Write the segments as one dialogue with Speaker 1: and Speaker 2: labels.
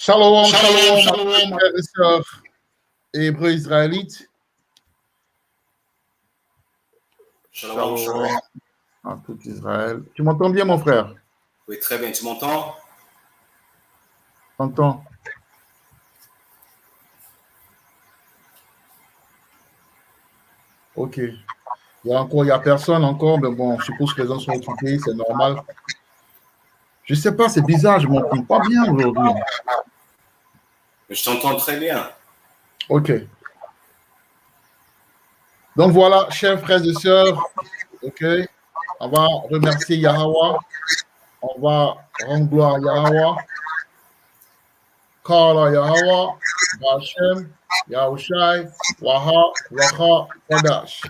Speaker 1: Shalom, shalom, shalom, frères et sœurs hébreux israélites.
Speaker 2: Shalom, shalom.
Speaker 1: À tout Israël. Tu m'entends bien, mon frère?
Speaker 2: Oui, très bien. Tu m'entends?
Speaker 1: T'entends? Ok. Il y a personne encore, mais bon, je suppose que les gens sont occupés, c'est normal. Je sais pas, c'est bizarre, je m'entends pas bien aujourd'hui.
Speaker 2: Je t'entends très bien.
Speaker 1: Ok. Donc voilà, chers frères et sœurs, ok, on va remercier Yahweh, on va rendre gloire à Yahweh, Kala Yahweh, Hashem, Yahushai, Waha, Racha, Kodash.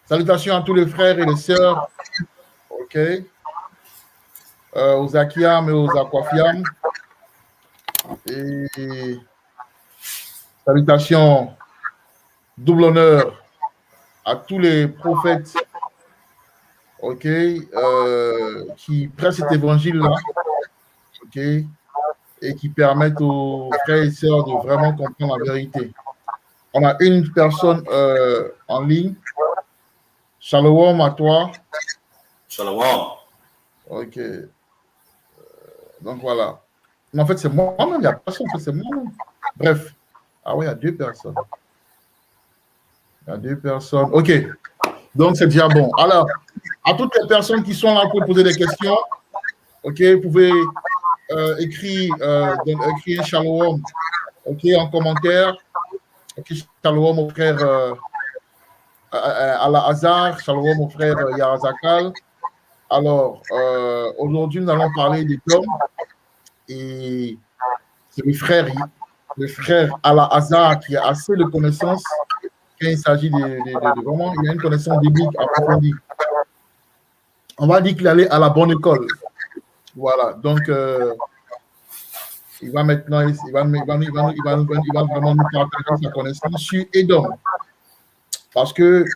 Speaker 1: Salutations à tous les frères et les sœurs, ok, aux Akiam et aux Aquafiam. Et salutations, double honneur à tous les prophètes, ok, qui prêchent cet évangile-là, ok, et qui permettent aux frères et sœurs de vraiment comprendre la vérité. On a une personne en ligne. Shalom à toi.
Speaker 2: Shalom.
Speaker 1: Ok. Donc voilà. Mais en fait, c'est moi-même, il n'y a personne, en fait, c'est moi-même. Bref. Ah oui, il y a deux personnes. Il y a deux personnes. Ok. Donc, c'est déjà bon. Alors, à toutes les personnes qui sont là pour poser des questions, ok, vous pouvez écrire un shalom, ok, en commentaire. Ok, shalom au frère Ala Hazar, shalom mon frère Yarazakal. Alors, aujourd'hui, nous allons parler des hommes et c'est le frère Ala Hazar qui a assez de connaissances quand il s'agit de vraiment, il a une connaissance biblique approfondie. On va dire qu'il allait à la bonne école. Voilà, donc il va maintenant, il va vraiment nous partager sa connaissance sur Édom. Parce que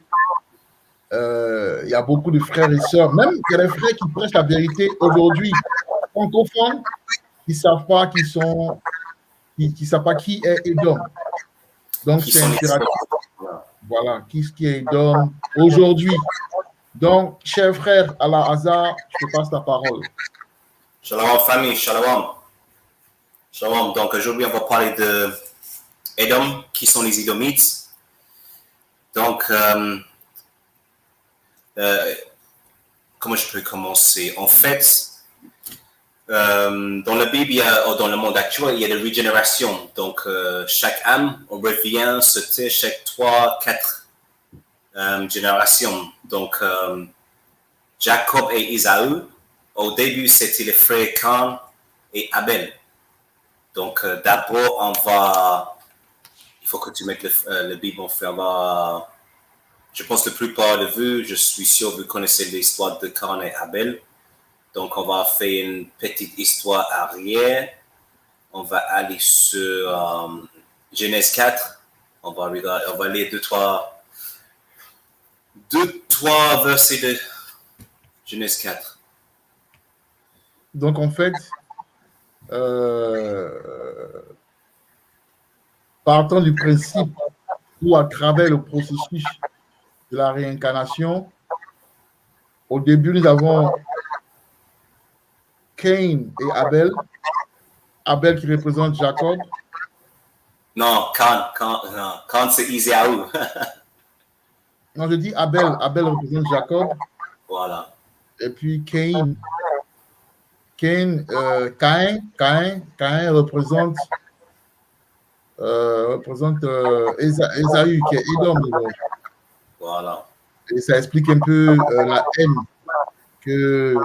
Speaker 1: il y a beaucoup de frères et sœurs, même il y a des frères qui prêchent la vérité aujourd'hui, francophones, qui ne savent pas qui sont, qui savent pas qui est Édom. Donc c'est impératif. Voilà, qui est Édom aujourd'hui. Donc, cher frère Ala Hazar, je te passe la parole.
Speaker 2: Shalom famille, shalom. Shalom. Donc aujourd'hui, on va parler de Édom, qui sont les Édomites. Donc, comment je peux commencer? En fait, dans la Bible, dans le monde actuel, il y a des régénérations. Donc, chaque âme, on revient se tait chaque 3-4 générations. Donc, Jacob et Isaü, au début, c'était les frères Cain et Abel. Donc, d'abord, il faut que tu mettes le Bible, on fait, je pense que la plupart de vous, je suis sûr, vous connaissez l'histoire de Cain et Abel. Donc, on va faire une petite histoire arrière. On va aller sur Genèse 4. On va lire deux, trois versets de Genèse 4.
Speaker 1: Donc, en fait, partant du principe où, à travers le processus de la réincarnation, au début, nous avons Cain et Abel. Abel qui représente Jacob.
Speaker 2: Non, Cain c'est Isaü.
Speaker 1: Non, je dis Abel. Abel représente Jacob.
Speaker 2: Voilà.
Speaker 1: Et puis Cain. Cain représente Ésaü, qui est Édom.
Speaker 2: Voilà.
Speaker 1: Et ça explique un peu la haine que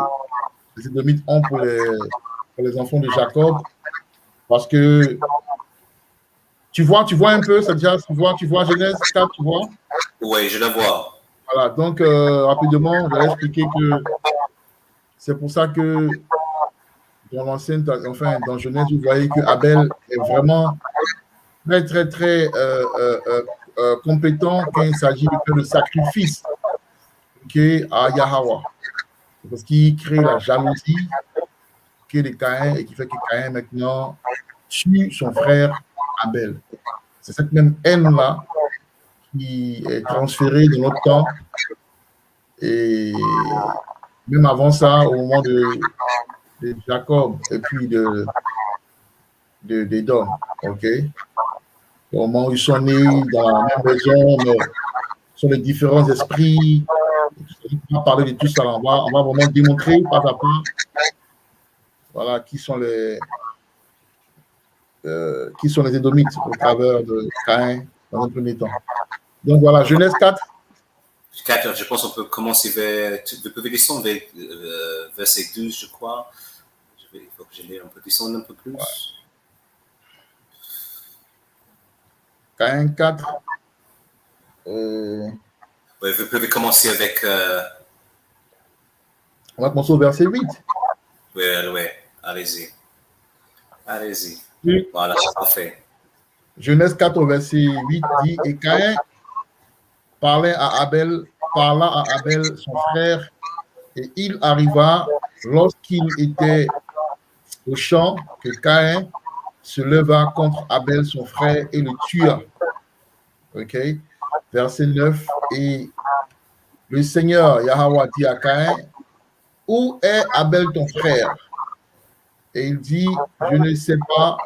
Speaker 1: les Édomites ont pour les enfants de Jacob. Parce que tu vois un peu, c'est déjà, tu vois Genèse 4, tu vois?
Speaker 2: Oui, je le vois.
Speaker 1: Voilà, donc rapidement, je vais expliquer que c'est pour ça que dans Genèse, vous voyez que Abel est vraiment très compétent quand il s'agit de faire le sacrifice à Yahweh. Parce qu'il crée la jalousie qui est de Caïn et qui fait que Caïn maintenant tue son frère Abel. C'est cette même haine-là qui est transférée de notre temps. Et même avant ça, au moment de Jacob et puis d'Édom, ok? Au moment où ils sont nés dans la même maison, mais ce sont les différents esprits. On va parler de tout ça. On va vraiment démontrer pas à pas, voilà, qui sont les Édomites au travers de Caïn dans un premier temps. Donc voilà, Genèse 4.
Speaker 2: 4, je pense qu'on peut commencer vous pouvez descendre vers verset 12, je crois. Il faut que je lise un peu, descendre un peu plus.
Speaker 1: Ouais. Caïn 4.
Speaker 2: Oui, vous pouvez commencer avec...
Speaker 1: On va commencer au verset 8.
Speaker 2: Oui, allez-y. Allez-y.
Speaker 1: Oui.
Speaker 2: Voilà, c'est parfait.
Speaker 1: Genèse 4 au verset 8 dit, et Caïn parla à Abel son frère, et il arriva lorsqu'il était au champ que Caïn se leva contre Abel son frère et le tua. Ok. Verset 9, et le Seigneur Yahweh dit à Caïn, où est Abel ton frère? Et il dit, je ne sais pas.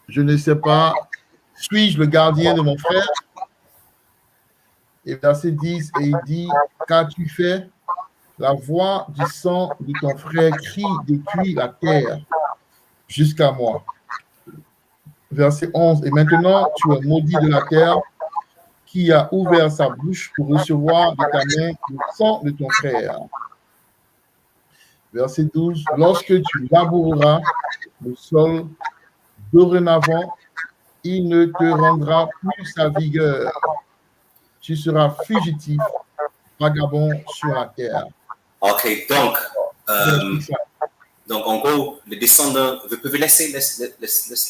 Speaker 1: Je ne sais pas, suis-je le gardien de mon frère? Et verset 10, et il dit, qu'as-tu fait? La voix du sang de ton frère crie depuis la terre jusqu'à moi. Verset 11, et maintenant tu es maudit de la terre qui a ouvert sa bouche pour recevoir de ta main le sang de ton frère. Verset 12, lorsque tu laboureras le sol, dorénavant, il ne te rendra plus sa vigueur. Tu seras fugitif, vagabond sur la terre.
Speaker 2: Ok, donc en gros, les descendants, vous pouvez laisser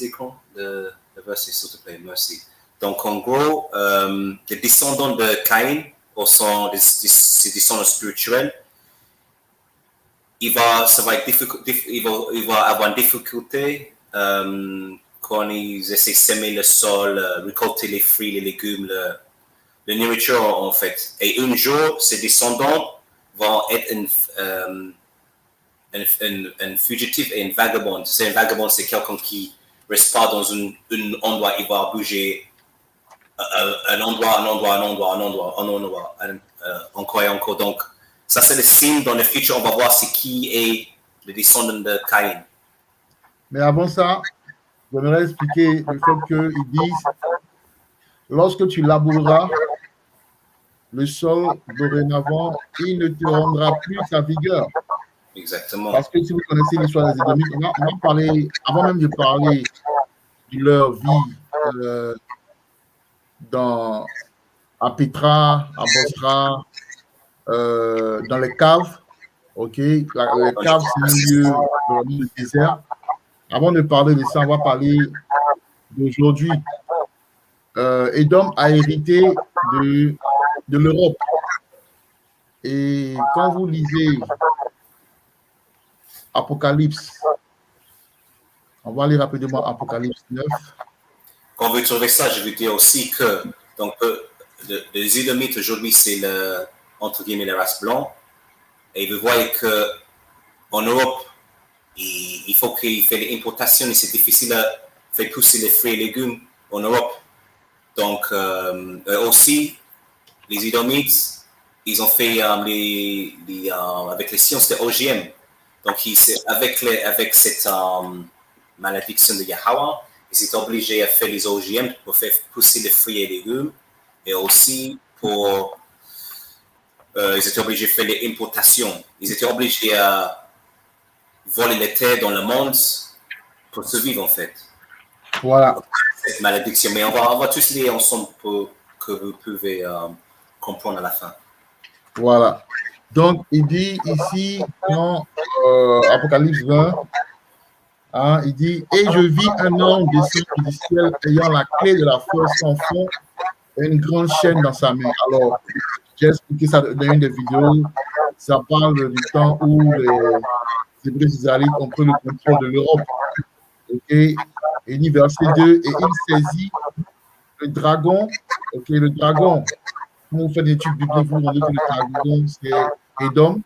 Speaker 2: l'écran de verset, s'il te plaît, merci. Donc en gros, les descendants de Caïn sont des descendants spirituels. Il va avoir une difficulté quand ils essaient de s'aimer le sol, récolter les fruits, les légumes, la nourriture en fait. Et un jour, ces descendants vont être un fugitif et un vagabond. C'est un vagabond, c'est quelqu'un qui ne reste pas dans un endroit, il va bouger un endroit, encore et encore. Donc, ça c'est le signe dans le futur, on va voir c'est qui est le descendant de Caïn.
Speaker 1: Mais avant ça, j'aimerais expliquer le fait qu'ils disent, lorsque tu laboureras le sol, dorénavant, il ne te rendra plus sa vigueur.
Speaker 2: Exactement.
Speaker 1: Parce que si vous connaissez l'histoire des Édomites, on va parler, avant même de parler de leur vie à Petra, à Bosra, dans les caves. Ok, les caves, c'est un lieu dans le désert. Avant de parler de ça, on va parler d'aujourd'hui. Édom a hérité de l'Europe. Et quand vous lisez Apocalypse, on va lire rapidement Apocalypse 9.
Speaker 2: Quand vous trouvez ça, je veux dire aussi que donc, les Édomites aujourd'hui, c'est entre guillemets la race blanche. Et vous voyez qu'en Europe, il faut qu'il fait les importations et c'est difficile à faire pousser les fruits et légumes en Europe. Donc, aussi, les Édomites, ils ont fait avec les sciences de OGM. Donc, avec cette malédiction de Yahweh, ils étaient obligés à faire les OGM pour faire pousser les fruits et légumes. Et aussi, ils étaient obligés de faire les importations. Ils étaient obligés à voler les terres dans le monde pour survivre, en fait.
Speaker 1: Voilà.
Speaker 2: Cette malédiction. Mais on va tous lire ensemble pour que vous pouvez comprendre à la fin.
Speaker 1: Voilà. Donc, il dit ici, dans Apocalypse 20, hein, il dit, « Et je vis un homme descendre du ciel ayant la clé de la force sans fond et une grande chaîne dans sa main. » Alors, j'ai expliqué ça dans une des vidéos. ça parle du temps où les Hébreux israélites ont pris le contrôle de l'Europe. Ok, et il dit verset 2, et il saisit le dragon. Ok, le dragon, quand vous faites des études bibliques, vous vous rendez que le dragon, c'est Édom.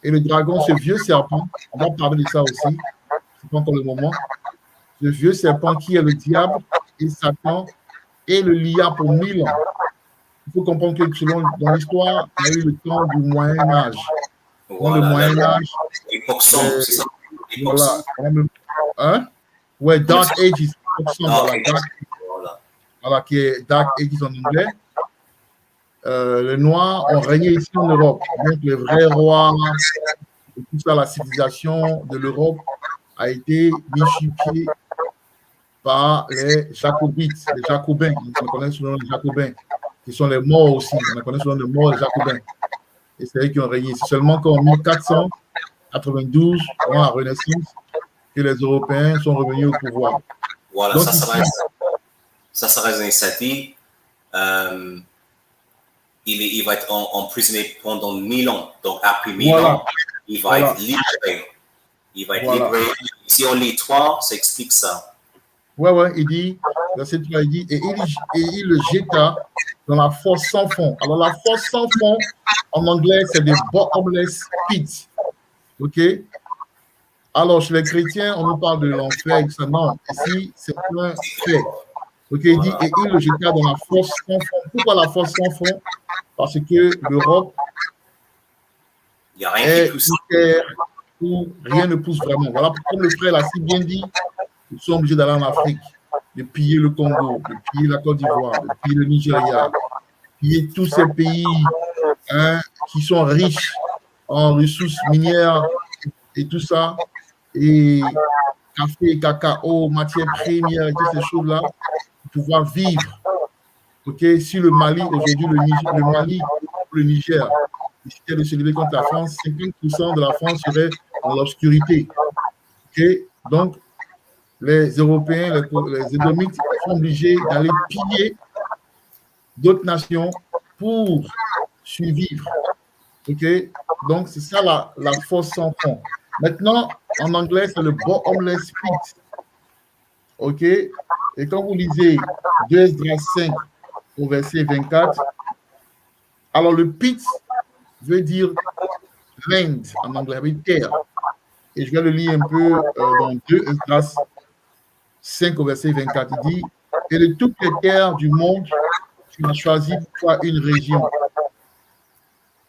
Speaker 1: Et le dragon, ce vieux serpent, on va parler de ça aussi, c'est pas encore le moment. Le vieux serpent qui est le diable et Satan et le lia pour 1000 ans. Il faut comprendre que selon dans l'histoire, il y a eu le temps du Moyen Âge. Dans le Moyen Âge,
Speaker 2: l'époque sombre, c'est ça?
Speaker 1: Voilà. Hein? Ouais, Dark Ages. Voilà, qui est Dark Ages en anglais. Les Noirs ont régné ici en Europe. Donc, les vrais rois, et tout ça, la civilisation de l'Europe a été mise sur pied par les Jacobites, les Jacobins. On connaît sous le nom des Jacobins, qui sont les morts aussi. On connaît sous le nom de morts, les Jacobins. Et c'est eux qui ont régné. C'est seulement qu'en 1492, pendant la Renaissance, que les Européens sont revenus au pouvoir.
Speaker 2: Voilà, donc, ça reste un sati. Il va être emprisonné pendant 1000 ans. Donc, après 1000 ans, il va être libéré. Il va être libéré. Si on lit 3, ça explique ça.
Speaker 1: Ouais, il dit, verset 3, il dit, et il le jeta dans la fosse sans fond. Alors, la fosse sans fond, en anglais, c'est des bottomless pits. OK? Alors, chez les chrétiens, on nous parle de l'enfer et ça. Non, ici, c'est un fait. OK, il dit, et il le jeta dans la fosse sans fond. Pourquoi la fosse sans fond? Parce que l'Europe est une terre où rien ne pousse vraiment. Voilà, comme le frère l'a si bien dit, ils sont obligés d'aller en Afrique, de piller le Congo, de piller la Côte d'Ivoire, de piller le Nigeria, de piller tous ces pays qui sont riches en ressources minières et tout ça, et café, cacao, matières premières et toutes ces choses-là, pour pouvoir vivre. OK, si le Mali, aujourd'hui, le Mali, le Niger, décidait de se lever contre la France, 50% de la France serait dans l'obscurité. OK, donc, les Européens, les Édomites sont obligés d'aller piller d'autres nations pour survivre. OK? Donc, c'est ça la force sans fond. Maintenant, en anglais, c'est le bottomless pit. OK? Et quand vous lisez 2 Esdras 5 au verset 24, alors le pit veut dire land en anglais, avec terre. Et je vais le lire un peu dans 2 Esdras 5 au verset 24, il dit, et de toutes les terres du monde, tu as choisi pour toi une région.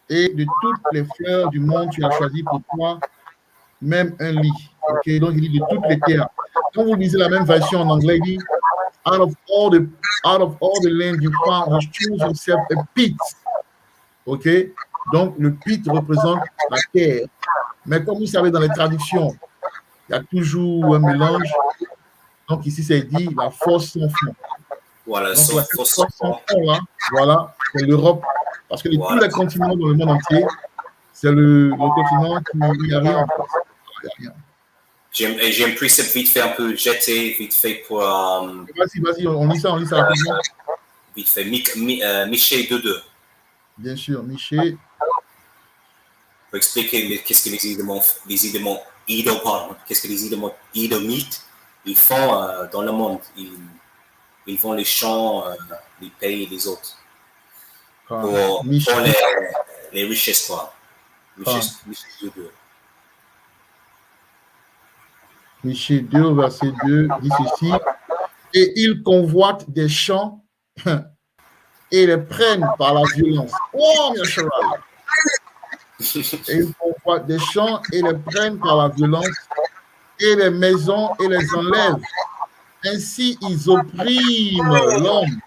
Speaker 1: Et de toutes les fleurs du monde, tu as choisi pour toi même un lit. Ok, donc il dit de toutes les terres. Quand vous lisez la même version en anglais, il dit, out of all the land you found, you choose yourself a pit. Ok, donc le pit représente la terre. Mais comme vous savez, dans les traductions, il y a toujours un mélange. Donc ici, c'est dit la force sans fond.
Speaker 2: Voilà,
Speaker 1: donc la force sans fond, là, voilà, c'est l'Europe. Parce que tous les continents dans le monde entier, c'est le continent qui n'y a rien en fait.
Speaker 2: J'ai un précepte vite fait, un peu jeté, vite fait pour.
Speaker 1: Vas-y, on lit ça rapidement.
Speaker 2: Vite fait, Michée 2.2.
Speaker 1: Bien sûr, Michée.
Speaker 2: Pour expliquer qu'est-ce que les Édomites, ils font dans le monde. Ils vont les champs, les pays, les autres. Pour les richesses, quoi. Michée 2.2.
Speaker 1: Michée 2, verset 2, dit ceci. Et ils convoitent des champs et les prennent par la violence. Oh, mon cheval! Et ils convoitent des champs et les prennent par la violence, et les maisons et les enlèvent. Ainsi, ils oppriment l'homme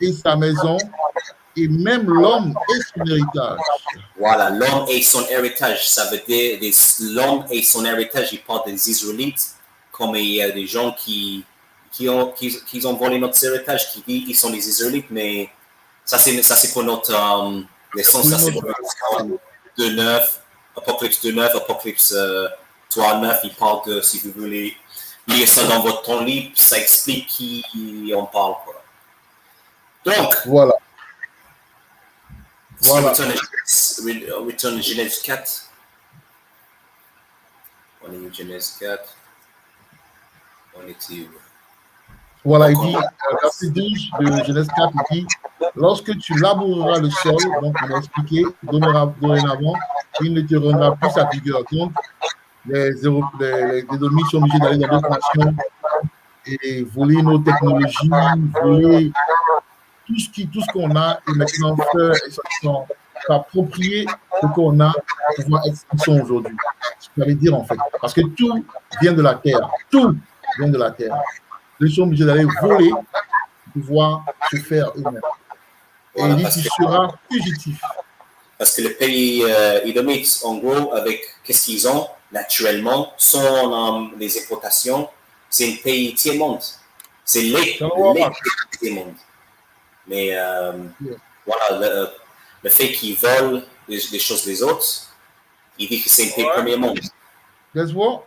Speaker 1: et sa maison, et même l'homme et son héritage.
Speaker 2: Voilà, l'homme et son héritage, ça veut dire l'homme et son héritage, il parle des Israélites, comme il y a des gens qui ont volé notre héritage, qui disent qu'ils sont des Israélites, mais ça c'est pour notre naissance, ça c'est pour 2.9, Apocalypse 2.9, Apocalypse 3.9, il parle de, si vous voulez lire ça dans votre temps libre, ça explique qui on parle, quoi. Donc,
Speaker 1: voilà. Voilà.
Speaker 2: Retourne Genèse 4. On est Genèse 4. On était où?
Speaker 1: Voilà, il dit, verset 12 de Genèse 4, il dit, lorsque tu laboureras le sol, donc on a expliqué, dorénavant, il ne te rendra plus sa vigueur. Donc, les Édomites sont obligés d'aller dans d'autres nations et voler nos technologies, voler tout ce qu'on a et maintenant s'approprier ce qu'on a pour pouvoir être ce qu'ils sont aujourd'hui. Ce que ça veut dire en fait. Parce que tout vient de la terre. Tout vient de la terre. Ils sont obligés d'aller voler pour pouvoir se faire eux-mêmes. Et il dit tu seras fugitif.
Speaker 2: Parce que le pays Édomite, en gros, avec qu'est-ce qu'ils ont naturellement, sont les importations, c'est un pays tiers-monde. C'est les tiers-monde. Mais voilà, le fait qu'ils volent des choses des autres, il dit que c'est un pays premier monde.
Speaker 1: Guess what?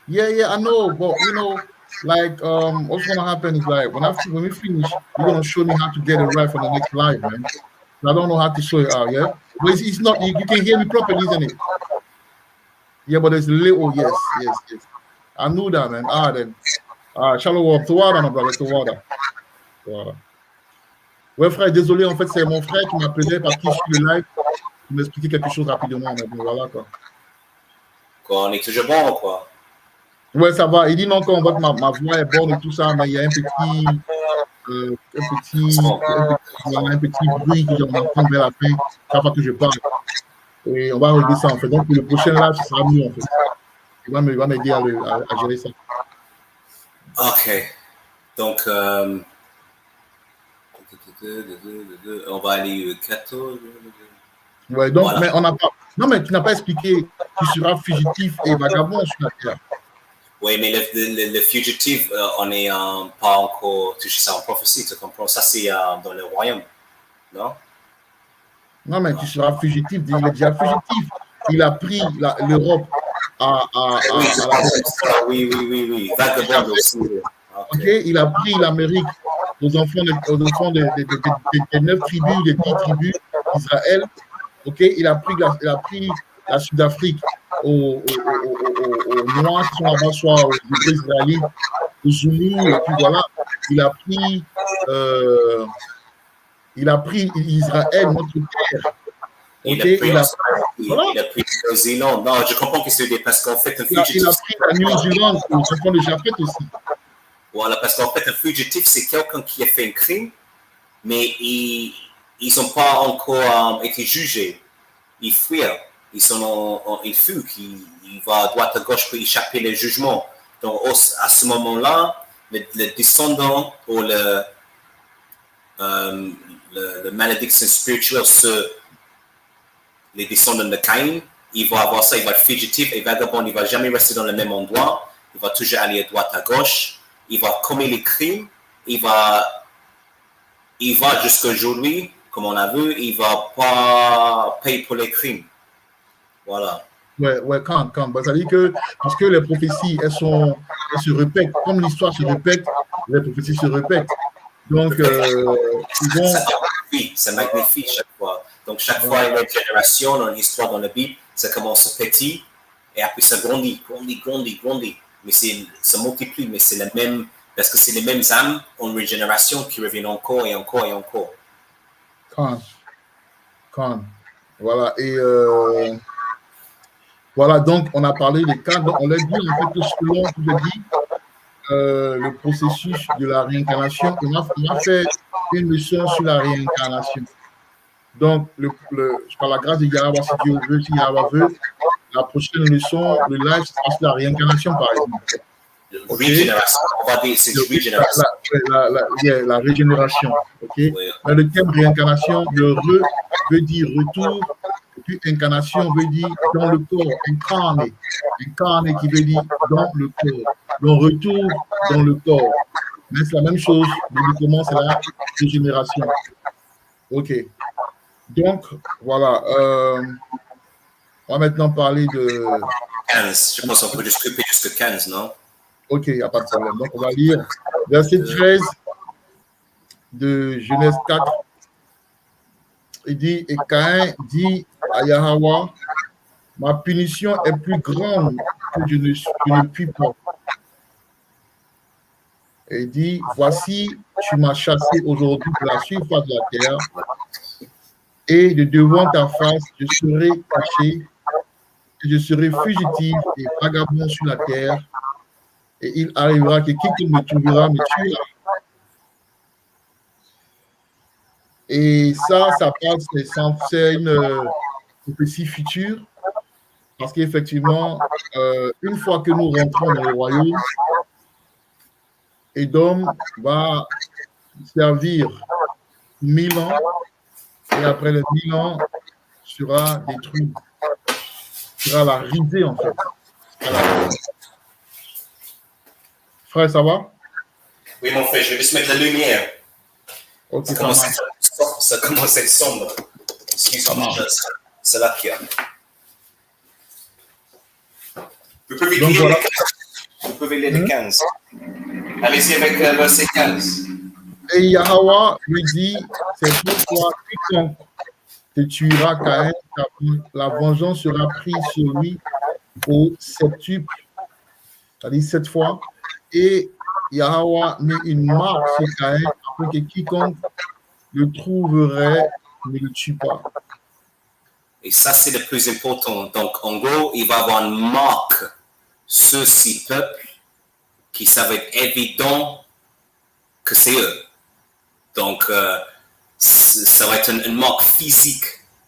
Speaker 1: Yeah, I know, but you know, like, what's gonna happen is like when we finish, you're gonna show me how to get it right for the next live, man. I don't know how to show it out, yeah. But it's not. You can hear me properly, isn't it? Yeah, but there's a little. Yes. I knew that, man. Then. Shalom, Tawada, mon brother, Tawada. Ouais, frère, désolé, en fait, c'est mon frère qui m'appelait parce qu'il suit le live. Il m'expliquait quelque chose rapidement, mais bon, voilà, quoi.
Speaker 2: On est toujours bon, quoi.
Speaker 1: Ouais, ça va. Il dit non, qu'on voit que ma voix est bonne et tout ça, mais il y a un petit bruit qu'on entend vers la fin, chaque fois que je parle. Et on va régler ça, en fait. Donc, pour le prochain live, ce sera mieux, en fait. Il va m'aider à gérer ça.
Speaker 2: Ok. Donc, on va aller 14.
Speaker 1: Ouais, donc, voilà. Mais on n'a pas. Non, mais tu n'as pas expliqué. Tu seras fugitif et vagabond sur la terre.
Speaker 2: Oui, mais le fugitif, on n'est pas encore touché ça en prophétie, tu comprends? Ça, c'est dans le royaume, non?
Speaker 1: Non, mais tu seras fugitif. Il est déjà fugitif. Il a pris l'Europe à la...
Speaker 2: Oui. Vagabond aussi.
Speaker 1: Okay. Il a pris l'Amérique aux enfants des 9 tribus, des 10 tribus d'Israël. Ok, il a pris la Sud-Afrique aux Noirs qui sont là-bas, soit aux Israélites, aux Zoulous, et puis voilà. Il a pris Israël, notre terre.
Speaker 2: Il a pris New Zealand. Non, je comprends que c'est parce qu'en fait, un fugitif.
Speaker 1: Il a pris la New Zealand, aux enfants de Japhet aussi.
Speaker 2: Voilà, parce qu'en fait, un fugitif, c'est quelqu'un qui a fait un crime, mais ils n'ont pas encore été jugés. Ils fuient. Ils fuient. Ils vont à droite à gauche pour échapper le jugement. Donc, à ce moment-là, le descendant ou le malédiction spirituelle sur les descendants de Caïn, il va avoir ça, il va être fugitif et vagabond, il ne va jamais rester dans le même endroit, il va toujours aller à droite à gauche. Il va commettre les crimes, il va jusqu'à aujourd'hui, comme on a vu, il ne va pas payer pour les crimes. Voilà.
Speaker 1: Ouais, quand. Ça veut dire que, parce que les prophéties, elles se répètent. Comme l'histoire se répète, les prophéties se répètent. Donc, ils vont...
Speaker 2: Ça magnifie chaque fois. Donc, chaque fois, il y a une génération dans l'histoire, dans la Bible, ça commence petit, et après ça grandit. Mais ça multiplie, mais c'est le même, parce que c'est les mêmes âmes en régénération qui reviennent encore et encore.
Speaker 1: Quand. Voilà, et voilà, donc on a parlé des cas, on l'a dit en fait que selon, le processus de la réincarnation, on a fait une leçon sur la réincarnation. Donc, par la grâce de Yahweh, si Dieu veut, si Yahweh veut, la prochaine leçon, le live, c'est sur la réincarnation, par exemple.
Speaker 2: Régénération, on va dire c'est régénération.
Speaker 1: La régénération, ok. Oui. Dans le thème réincarnation, le veut dire retour, et puis incarnation veut dire dans le corps, incarné qui veut dire dans le corps, donc retour dans le corps. Mais c'est la même chose, bibliquement, c'est la régénération. Ok. Donc, voilà. On va maintenant parler de...
Speaker 2: 15, je pense qu'on peut juste couper jusqu'à 15, non?
Speaker 1: Ok, il n'y a pas de problème. Donc, on va lire verset 13 de Genèse 4, il dit, et Caïn dit à Yahweh, ma punition est plus grande que je ne puis pas. Et il dit, voici, tu m'as chassé aujourd'hui de la surface de la terre, et de devant ta face, je serai caché, et je serai fugitif et vagabond sur la terre, et il arrivera que quiconque me trouvera me tuera. Et ça passe, c'est une prophétie future, parce qu'effectivement, une fois que nous rentrons dans le royaume, Édom va servir 1000 ans, et après les 1000 ans, sera détruit, sera la risée en fait. Frère, ça va?
Speaker 2: Oui, mon frère, je vais juste mettre la lumière.
Speaker 1: Ok,
Speaker 2: ça commence à être sombre. Excuse-moi, c'est là qu'il y a. Vous pouvez lire
Speaker 1: voilà.
Speaker 2: les 15. Vous pouvez lire les 15. Allez-y avec verset 15.
Speaker 1: Et Yahweh lui dit, c'est pourquoi quiconque te tuera Caïn, la vengeance sera prise sur lui au septuple, c'est-à-dire 7 fois. Et Yahweh met une marque sur Caïn afin que quiconque le trouverait ne le tue pas.
Speaker 2: Et ça, c'est le plus important. Donc, en gros, il va avoir une marque sur ces peuples qui ça va être évident que c'est eux. Donc, ça va être une marque physique.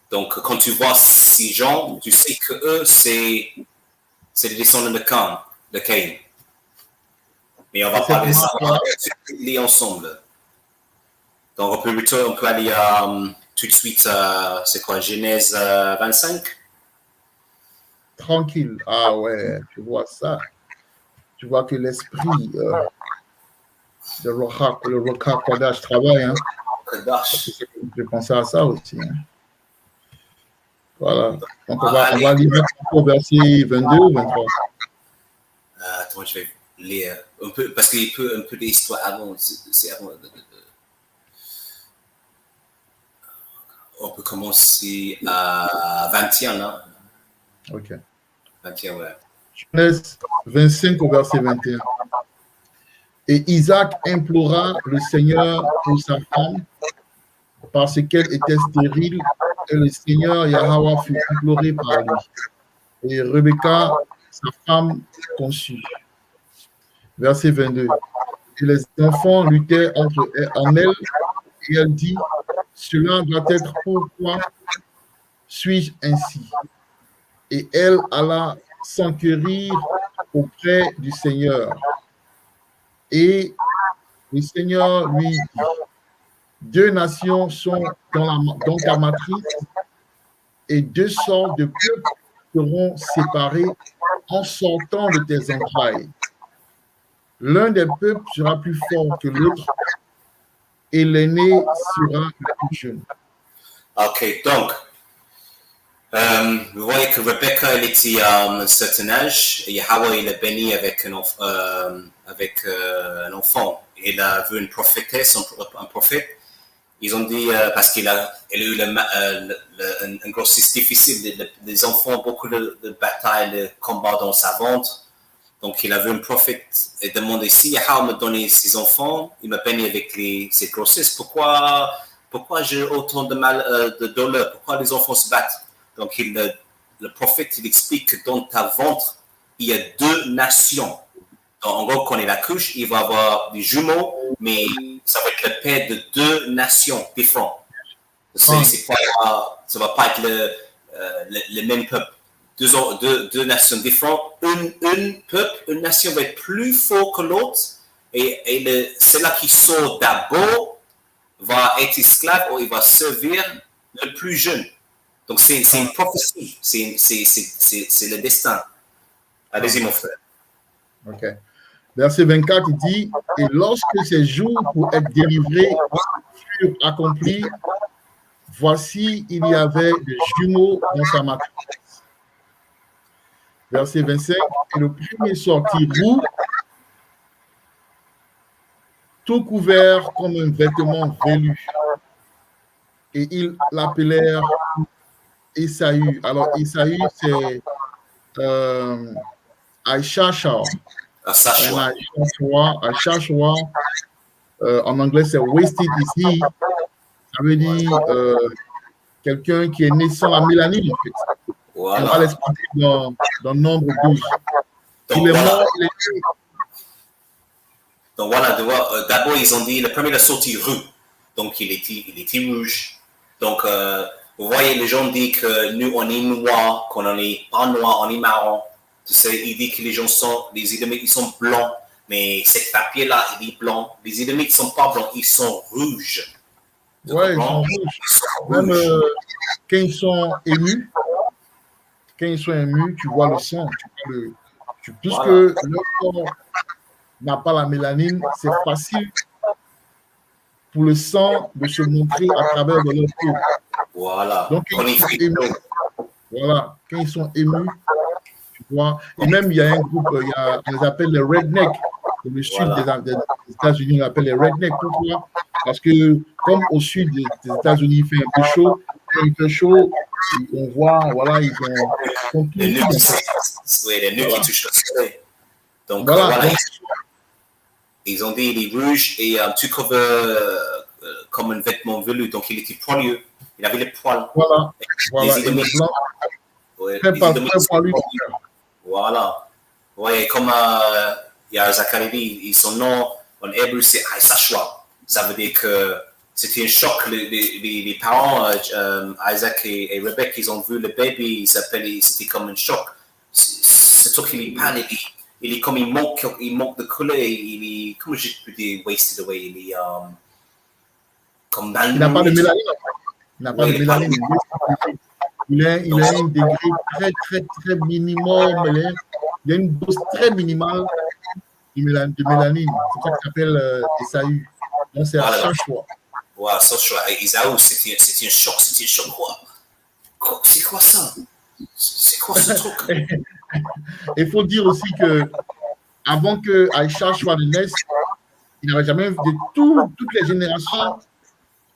Speaker 2: Donc, quand tu vois ces gens, tu sais que eux, c'est les descendants de Caïn. Mais on va parler de ça, on va les ensemble. Donc, on peut aller tout de suite, c'est quoi, Genèse 25?
Speaker 1: Tranquille. Ah ouais, tu vois ça. Tu vois que l'esprit de le Rocha Kodash travaille. Hein? Je pensais à ça aussi. Hein? Voilà. Donc, on va lire au verset 22 ou 23.
Speaker 2: Attends, je vais lire un peu, parce qu'il peut un peu d'histoire avant. C'est avant. On peut commencer à 21, hein?
Speaker 1: Ok.
Speaker 2: 21, ouais.
Speaker 1: Genèse 25 au verset 21. Et Isaac implora le Seigneur pour sa femme parce qu'elle était stérile, et le Seigneur Yahweh fut imploré par lui. Et Rebecca, sa femme, conçut. Verset 22. Et les enfants luttaient en elle, et elle dit, cela doit être pourquoi suis-je ainsi? Et elle alla s'enquérir auprès du Seigneur. Et le Seigneur lui dit, 2 nations sont dans ta matrice, et 2 sortes de peuples seront séparés en sortant de tes entrailles. L'un des peuples sera plus fort que l'autre, et l'aîné sera le plus jeune.
Speaker 2: Ok, donc, vous voyez que Rebecca, elle était à un certain âge, et Yahweh, il a béni avec un enfant. Il a vu une prophétesse, un prophète. Ils ont dit, parce qu'elle a eu une grossesse difficile, des enfants, beaucoup de batailles, de combats dans sa ventre. Donc, il a vu un prophète et demandé, si Yahweh me donnait ses enfants, il m'a béni avec ces grossesses, pourquoi j'ai autant de mal, de douleur, pourquoi les enfants se battent? Donc, le prophète, il explique que dans ta ventre, il y a 2 nations. Donc, en gros, quand il accouche, il va avoir des jumeaux, mais ça va être le père de 2 nations différentes. Ça ne va pas être le même peuple. Deux nations différentes. Une nation va être plus fort que l'autre, et celui qui sort d'abord va être esclave ou il va servir le plus jeune. Donc, c'est une prophétie. C'est le destin. Allez-y, mon frère.
Speaker 1: Ok. Verset 24, il dit, et lorsque ces jours pour être délivrés furent accomplis, voici, il y avait des jumeaux dans sa matrice. Verset 25, et le premier sortit roux, tout couvert comme un vêtement velu. Et ils l'appelèrent Esaü. Alors, Esaü, c'est Aishashua. Aishashua, en anglais, c'est wasted is he. Ça veut dire quelqu'un qui est né sans la mélanine, en fait.
Speaker 2: Voilà.
Speaker 1: On va l'expliquer dans Nombre 12.
Speaker 2: Donc, voilà. Donc voilà, d'abord ils ont dit, le premier a sorti rouge, donc il était rouge. Donc vous voyez, les gens disent que nous on est noir, qu'on n'est pas noir, on est marron. Tu sais, il dit que les gens sont, les Édomites, ils sont blancs, mais ce papier-là, il est blanc. Les Édomites ne sont pas blancs, ils sont rouges.
Speaker 1: Oui, ils sont rouges. Même quand ils sont émus, tu vois le sang. Puisque leur corps n'a pas la mélanine, c'est facile pour le sang de se montrer à travers de leur peau.
Speaker 2: Voilà.
Speaker 1: Donc, quand ils sont émus, quand ils sont émus, tu vois, et même il y a un groupe, on les appelle les rednecks, dans le sud des États-Unis, on les appelle les rednecks. Pourquoi? Parce que comme au sud des États-Unis, il fait un peu chaud, quand il fait chaud, on voit, voilà, ils sont tous
Speaker 2: les nœuds qui touchent le soleil. Donc, ils ont dit il est rouge et tu couvres comme un vêtement velu, donc il était poilu. Il avait les poils.
Speaker 1: Voilà. Les
Speaker 2: Édomites,
Speaker 1: très poilu.
Speaker 2: Voilà. Ouais, comme il y a Zacharie, son nom en hébreu c'est Aishashua. Ça veut dire que c'était un choc. Les parents, Isaac et Rebecca, ils ont vu le bébé, c'était comme un choc. C'est tout qu'il est pâle, il est comme il manque de couleur, il est, comment je peux dire, wasted away, il est comme dans
Speaker 1: il n'a pas de mélanine. Il n'a pas de mélanine. Il a un degré très, très, très minimum. Il a une dose très minimale de mélanine. C'est ça qu'il s'appelle Esaü. Donc, c'est à chaque fois.
Speaker 2: Ouais, ça, Esaü, c'était un choc. C'était un choc, quoi. C'est quoi ça? C'est quoi ce truc?
Speaker 1: Il faut dire aussi que avant que Aïcha soit naisse, il n'avait jamais vu toutes les générations.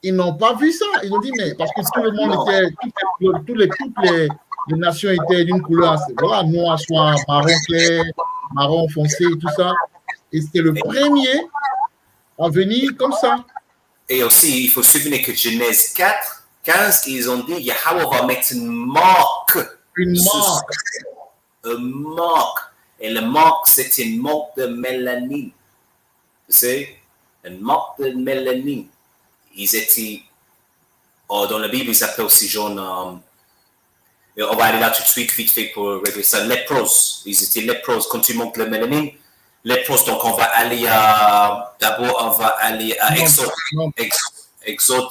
Speaker 1: Ils n'ont pas vu ça. Ils ont dit, mais parce que tout le monde était, toutes les nations étaient d'une couleur, voilà, noir, soit marron clair, marron foncé, tout ça. Et c'était le premier à venir comme ça.
Speaker 2: Et aussi, il faut se souvenir que Genèse 4, 15, ils ont dit, Yahweh va mettre une marque.
Speaker 1: Une marque.
Speaker 2: Une marque. Et le marque, c'est une marque de mélanine. Tu sais, une marque de mélanine. Ils étaient, dans la Bible, ils s'appellent aussi genre, on va aller là tout de suite, vite fait pour régler ça, léproses. Ils étaient léproses. Quand tu montes le mélanine, léproses, donc on va aller d'abord, on va aller à Exode 4.6.
Speaker 1: Exode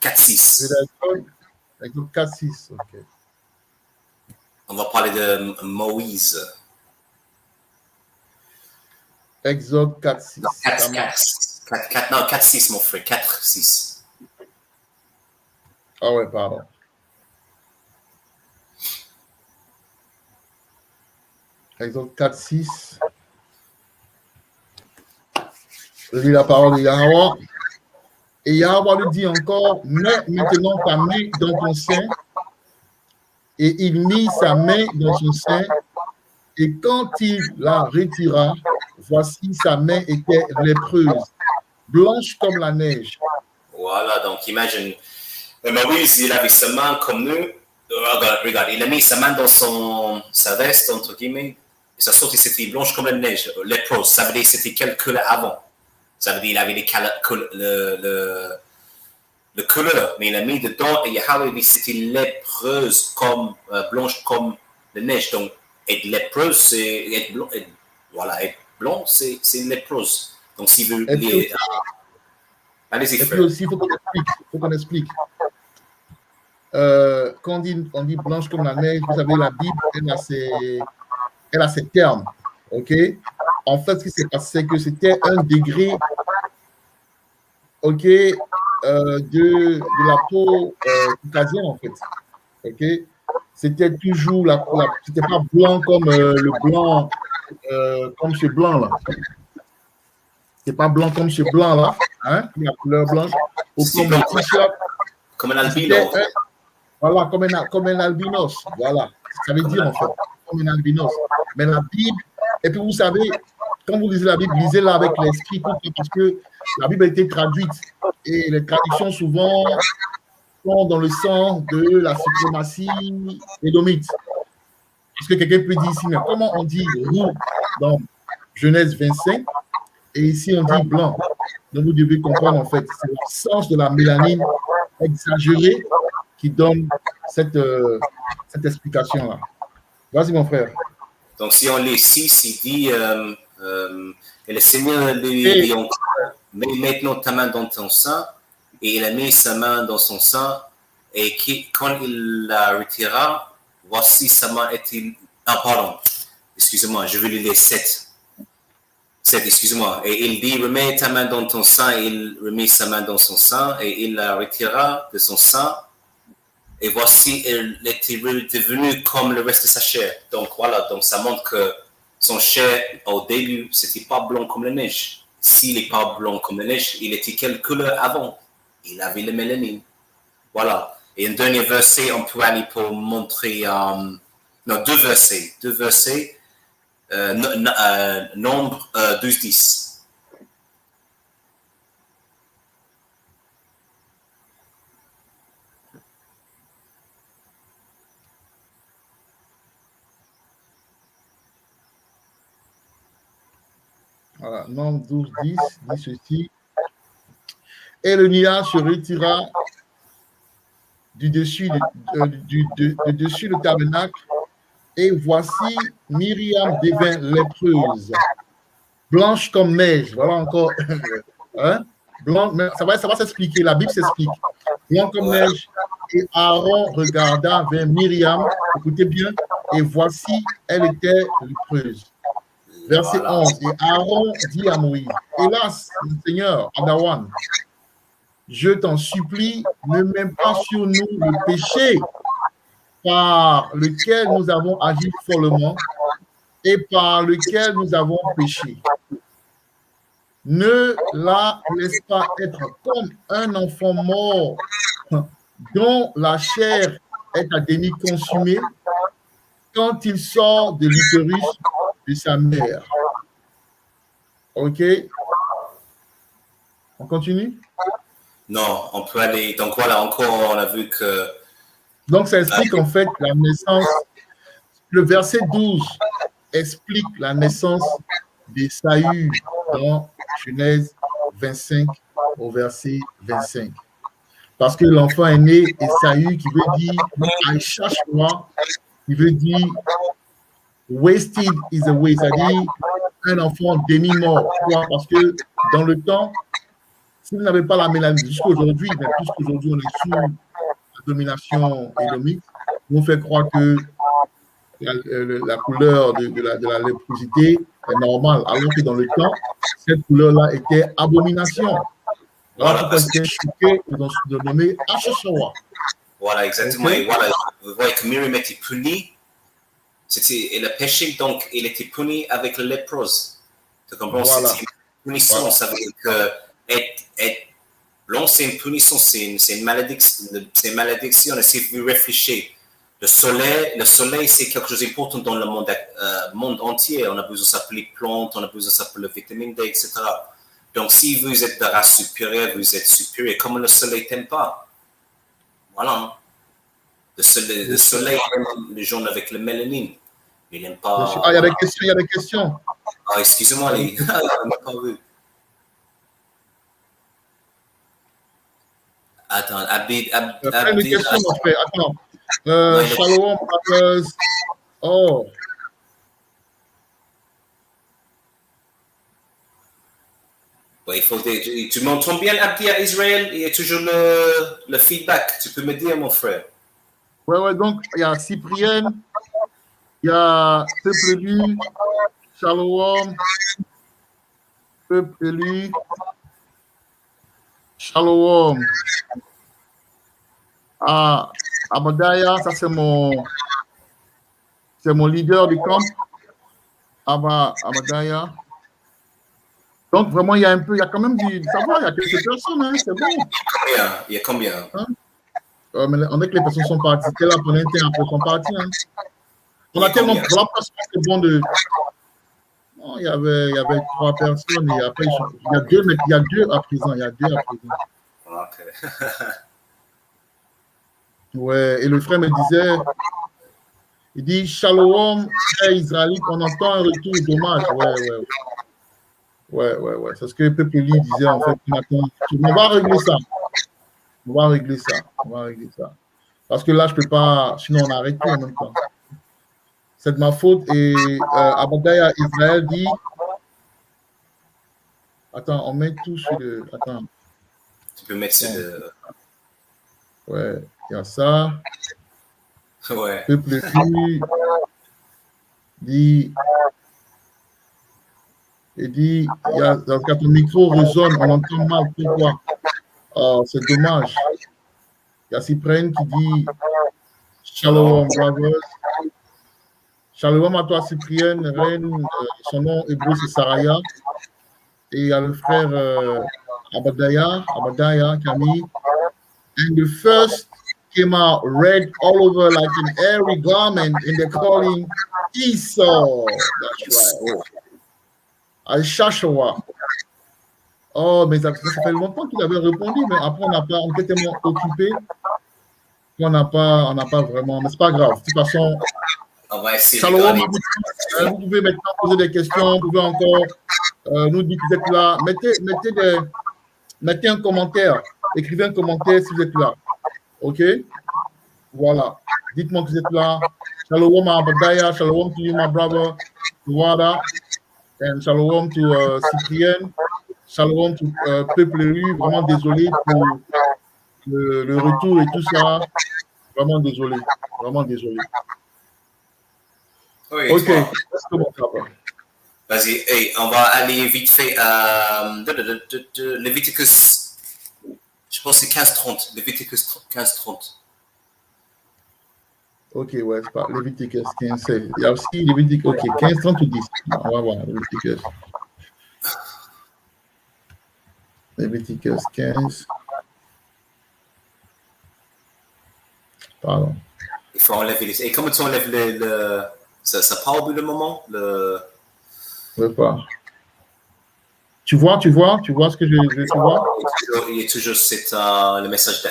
Speaker 1: 4.6, ok.
Speaker 2: On va parler de Moïse.
Speaker 1: Exode 4.6.
Speaker 2: 4.6, mon frère, 4.6.
Speaker 1: Ah ouais, pardon. Exode 4.6. Je lis la parole de Yahweh. Et Yahweh lui dit encore, mets maintenant ta main dans ton sein. Et il mit sa main dans son sein. Et quand il la retira, voici sa main était lépreuse, blanche comme la neige.
Speaker 2: Voilà, donc imagine, Moïse, il avait sa main comme nous. Regarde, il a mis sa main dans sa veste, entre guillemets, et sa sortie, c'était blanche comme la neige, lépreuse. Ça veut dire que c'était quelle couleur avant. Ça veut dire qu'il avait le couleur, mais il a mis dedans, et Yahweh dit c'était lépreuse, comme, blanche comme la neige. Donc, être lépreuse, c'est être blanc. Voilà, être blanc, c'est lépreuse. Donc, si vous voulez. Allez-y, frère.
Speaker 1: Et puis aussi, il faut qu'on explique. Quand on dit blanche comme la neige, vous savez, la Bible, elle a ses termes. OK? En fait, ce qui s'est passé, c'est que c'était un degré, OK, de la peau caucasienne, en fait. OK? C'était toujours c'était pas blanc comme le blanc, comme ce blanc-là. C'est pas blanc comme ce blanc-là, hein, la couleur blanche. Au
Speaker 2: C'est
Speaker 1: plomb,
Speaker 2: blanc
Speaker 1: le t-shirt.
Speaker 2: comme un albino.
Speaker 1: C'était voilà, comme un albinos. Voilà, ça veut dire en fait, comme un albinos. Mais la Bible, et puis vous savez, quand vous lisez la Bible, lisez-la avec l'esprit, parce que la Bible a été traduite. Et les traductions souvent sont dans le sens de la suprématie édomite. Parce que quelqu'un peut dire ici, mais comment on dit roux dans Genèse 25 et ici on dit blanc? Donc vous devez comprendre en fait, c'est l'absence de la mélanine exagérée qui donne cette explication-là. Vas-y mon frère.
Speaker 2: Donc si on lit 6, il dit, et le Seigneur lui dit encore, mets maintenant ta main dans ton sein, et il a mis sa main dans son sein, et quand il la retira, voici sa main est-il... Ah, pardon, excusez-moi, je vais lire 7. 7, excusez-moi. Et il dit, remets ta main dans ton sein, et il remet sa main dans son sein, et il la retira de son sein, et voici, elle était devenue comme le reste de sa chair. Donc voilà, donc ça montre que son chair, au début, c'était pas blanc comme la neige. S'il n'est pas blanc comme la neige, il était quelle couleur avant? Il avait le mélanine. Voilà. Et un dernier verset, on peut aller pour montrer... non, deux versets. Nombre 12-10.
Speaker 1: Voilà, Nombre 12-10 dit ceci. Et le nuage se retira du dessus le tabernacle, et voici Myriam devint lépreuse, blanche comme neige. Voilà encore. Hein? Blanc, mais ça va s'expliquer, la Bible s'explique. Blanc comme neige. Et Aaron regarda vers Myriam, écoutez bien, et voici, elle était lépreuse. Verset 11. Et Aaron dit à Moïse, hélas, mon Seigneur, Adawan, je t'en supplie, ne mets pas sur nous le péché par lequel nous avons agi follement et par lequel nous avons péché. Ne la laisse pas être comme un enfant mort dont la chair est à demi consumée quand il sort de l'utérus de sa mère. OK? On continue?
Speaker 2: Non, on peut aller... Donc voilà, encore, on a vu que...
Speaker 1: Donc, ça explique en fait la naissance. Le verset 12 explique la naissance d'Ésaü dans Genèse 25 au verset 25. Parce que l'enfant est né, Ésaü, qui veut dire « cherche-moi », qui veut dire « wasted is a way », c'est-à-dire un enfant demi-mort. Parce que dans le temps, si vous n'avez pas la mélanine, jusqu'à aujourd'hui, mais puisqu'aujourd'hui on est sous la domination édomite, on fait croire que la couleur de la léprosité est normale, alors que dans le temps, cette couleur-là était abomination. Voilà pourquoi c'était choqué de nommer Hachashua.
Speaker 2: Voilà, exactement. Okay. Et voilà, vous voyez que Myriam était punie. C'était le péché, donc il était puni avec la léprose. Tu comprends? Voilà. C'était une punition. Voilà. Ça veut dire que être blanc, c'est une punition, c'est une malédiction. C'est une malédiction. Et si vous réfléchissez, le soleil, c'est quelque chose d'important dans le monde entier. On a besoin de s'appeler plantes, on a besoin de s'appeler vitamine D, etc. Donc, si vous êtes de race supérieure, vous êtes supérieur. Comme le soleil t'aime pas. Voilà. Le soleil aime les gens avec le mélanine. Il n'aime pas...
Speaker 1: Ah, il y a des questions,
Speaker 2: Ah, excusez-moi, les... on n'a pas vu. Attends, Abdi...
Speaker 1: Une question, mon frère. Attends. Shalom, brothers. Oh.
Speaker 2: Ouais, il faut tu m'entends bien, Abdi, à Israël? Il y a toujours le feedback. Tu peux me dire, mon frère?
Speaker 1: Ouais. Donc, il y a Cyprienne, il y a Peuple élu, Shalom, Peuple élu, Shalom. Ah, Abadaya, ça c'est mon leader du camp. Abadaya. Donc, vraiment, il y a quand même ça va, il y a quelques personnes, hein, c'est bon.
Speaker 2: Il y a combien?
Speaker 1: Hein? Mais on est que les personnes sont parties. C'était là pendant un temps, après, sont parties. Hein. On a tellement. Voilà pourquoi c'est bon de. Non, il y avait 3 personnes et après, il y a 2, mais il y a 2 à présent. Il y a 2 à présent.
Speaker 2: Ok.
Speaker 1: Ouais, et le frère me disait, il dit, Shalom, frère israélite, on entend un retour dommage. Ouais. C'est ce que Pepeli disait, en fait. On va régler ça. On va régler ça. Parce que là, je ne peux pas, sinon on arrête tout en même temps. C'est de ma faute. Et Abadaya Israël dit, attends, on met tout sur le, attends.
Speaker 2: Tu peux mettre sur le...
Speaker 1: Ouais, il y a ça.
Speaker 2: Ouais.
Speaker 1: Peuple dit, quand ton micro résonne, on entend mal. Pourquoi? Oh, c'est dommage. Il y a Cyprien qui dit Shalom, brothers. Shalom à toi, Cyprien, reine. Son nom hébreu, c'est Saraya. Et il y a le frère Abadaya, Camille. And the first came out red all over like an airy garment, and they're calling Esau. That's right. Al-Shashawa. Oh, mais ça fait longtemps qu'il avait répondu, mais après, on était tellement occupés qu'on n'a pas vraiment. Mais c'est pas grave. De toute façon,
Speaker 2: on va essayer
Speaker 1: vous pouvez maintenant poser des questions, vous pouvez encore nous dire que vous êtes là. Mettez un commentaire. Écrivez un commentaire si vous êtes là. OK? Voilà. Dites-moi que vous êtes là. Shalom à Abadaya. Shalom to you, my brother. Voilà. And shalom to Cyprien. Shalom to Peuple Élu. Vraiment désolé pour le retour et tout ça. Vraiment désolé.
Speaker 2: Oui,
Speaker 1: OK.
Speaker 2: Vas-y, hey, on va aller vite fait à Leviticus, je pense que c'est 15-30. Leviticus 15-30.
Speaker 1: OK, ouais, c'est pas Leviticus 15. Il y a aussi Leviticus, OK, 15-30 ou 10. On va voir, Leviticus 15. Pardon.
Speaker 2: Il faut enlever les... Et comment tu enlèves ça part au bout d'un moment
Speaker 1: Je veux pas. Tu vois ce que tu vois?
Speaker 2: Il y a toujours le message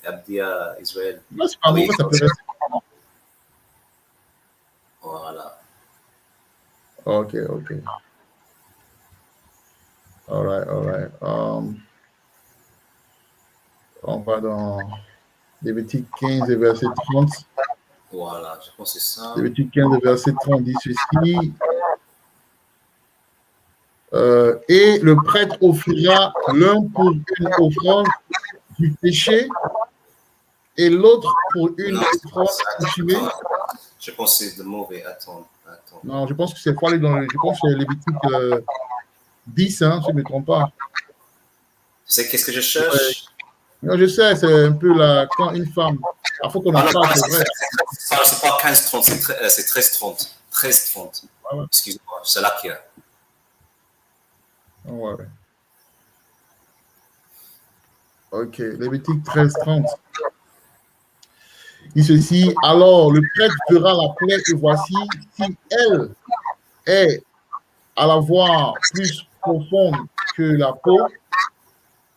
Speaker 2: d'Abdia Israël.
Speaker 1: Non, c'est pas mauvais, ça peut rester.
Speaker 2: Voilà.
Speaker 1: OK. All right. On va dans Lévitique 15, verset 30.
Speaker 2: Voilà, je pense que c'est ça.
Speaker 1: Lévitique 15, verset 30 dit ceci. Et le prêtre offrira l'un pour une offrande du péché et l'autre pour une offrande coutumée.
Speaker 2: Je pense que c'est le mauvais. Attends.
Speaker 1: Non, je pense que c'est faut aller dans je pense que c'est Lévitique 10, hein, si je ne me trompe pas.
Speaker 2: Tu sais qu'est-ce que je cherche?
Speaker 1: Ouais. Non, je sais, c'est un peu quand une femme. Il faut qu'on en parle, c'est vrai.
Speaker 2: C'est pas 15-30, c'est 13-30. 13-30. Ouais. Excuse-moi, c'est là qu'il y a.
Speaker 1: Ouais. OK, Lévitique 13-30. Il ceci, alors le prêtre fera la plaie et voici, si elle est à la voir plus profonde que la peau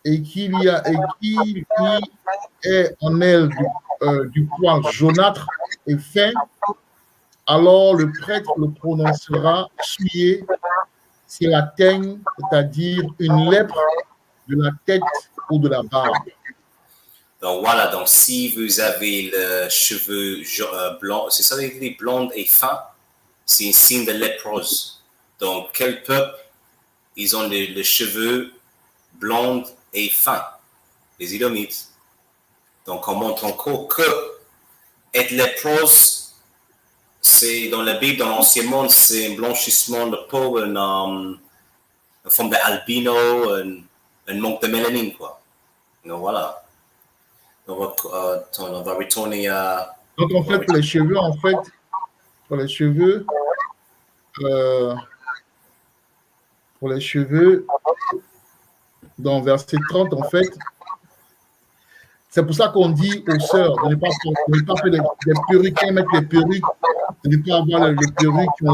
Speaker 1: et qu'il y est en elle du poil jaunâtre et fin, alors le prêtre le prononcera souillé, c'est la teigne, c'est-à-dire une lèpre de la tête ou de la barbe.
Speaker 2: Donc voilà, donc si vous avez le cheveu blanc, c'est ça les blondes et fins, c'est un signe de léprose. Donc quel peuple, ils ont les cheveux blondes et fins, les Édomites. Donc on montre encore que être léprose, c'est dans la Bible, dans l'Ancien Monde, c'est un blanchissement de peau, une forme d'albino, un manque de mélanine, quoi. Donc voilà. On va retourner à...
Speaker 1: Donc, en fait, pour les cheveux, pour les cheveux, dans verset 30, en fait, c'est pour ça qu'on dit aux sœurs de ne pas faire des perruques, mettre des perruques, de ne pas avoir les perruques qui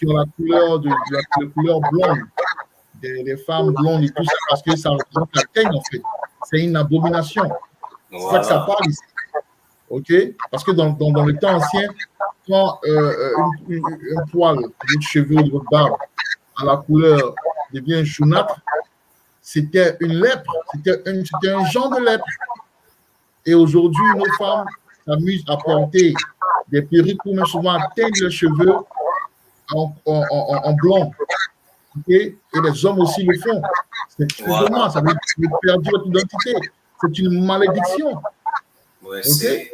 Speaker 1: ont la couleur la couleur blonde, des femmes blondes et tout ça, parce que ça représente la teigne, en fait. C'est une abomination. C'est ça que ça parle ici. OK? Parce que dans le temps ancien, quand un poil de votre cheveu, de votre barbe, à la couleur devient jaunâtre, c'était une lèpre, c'était un genre de lèpre. Et aujourd'hui, nos femmes s'amusent à porter des perruques ou même souvent à teindre leurs cheveux en blanc. Okay? Et les hommes aussi le font. C'est dommage, ça veut perdre votre identité. C'est une malédiction.
Speaker 2: Ouais,
Speaker 1: Okay?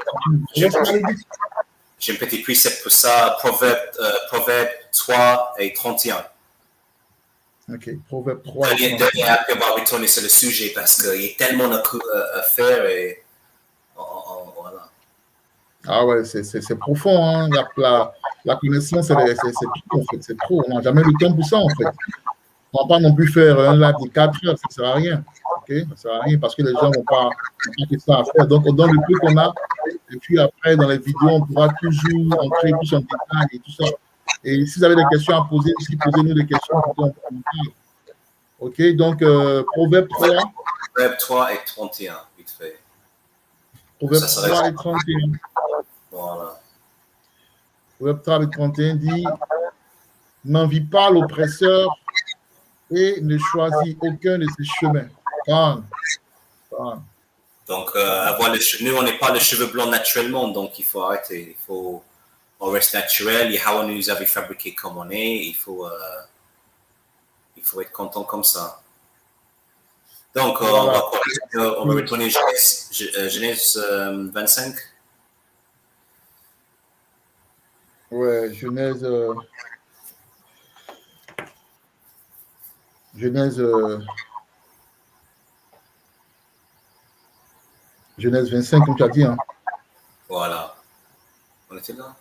Speaker 2: c'est une malédiction. J'ai un petit précepte pour ça, Proverbe 3 et 31.
Speaker 1: Ok, Proverbe 3 et 31.
Speaker 2: Dernier après, on va retourner sur le sujet parce qu'il y a tellement à faire et voilà.
Speaker 1: Ah ouais, c'est profond, hein. La connaissance, c'est trop, en fait, c'est trop. On n'a jamais le temps pour ça, en fait. On ne va pas non plus faire un live de 4 heures, ça ne sert à rien. Okay? Ça ne sert à rien parce que les gens n'ont pas que ça à faire. Donc, on donne le peu qu'on a. Et puis après, dans les vidéos, on pourra toujours entrer plus en détail et tout ça. Et si vous avez des questions à poser, posez-nous des questions. OK, donc Proverbe 3.
Speaker 2: Proverbe 3 et 31, vite fait.
Speaker 1: Proverbe 3 et 31.
Speaker 2: Voilà.
Speaker 1: Proverbe 3 et 31 dit « N'envie pas l'oppresseur et ne choisis aucun de ses chemins. »
Speaker 2: Donc, nous, on n'est pas le cheveu blanc naturellement, donc il faut arrêter. On reste naturel. Yahweh nous avait fabriqué comme on est. Il faut être content comme ça. Donc, voilà. on va retourner Genèse 25.
Speaker 1: Ouais, Genèse 25, comme tu as dit. Hein.
Speaker 2: Voilà. On était là.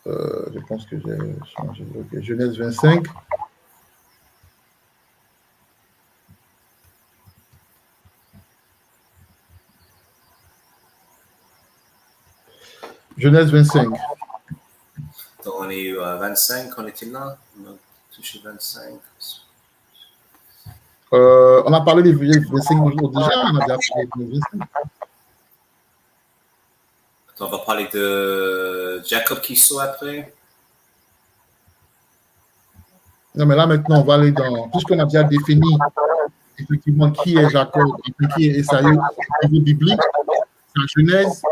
Speaker 1: Je pense que j'ai changé. Okay. Genèse 25. Genèse 25.
Speaker 2: Donc, on est à 25, on était là. On a touché 25.
Speaker 1: On a parlé des 25 jours déjà, on a déjà parlé des 25.
Speaker 2: On va parler de Jacob qui sort après.
Speaker 1: Non, mais là, maintenant, on va aller dans tout ce qu'on a déjà défini, effectivement, qui est Jacob, qui est Esaü au niveau biblique. C'est en Genèse.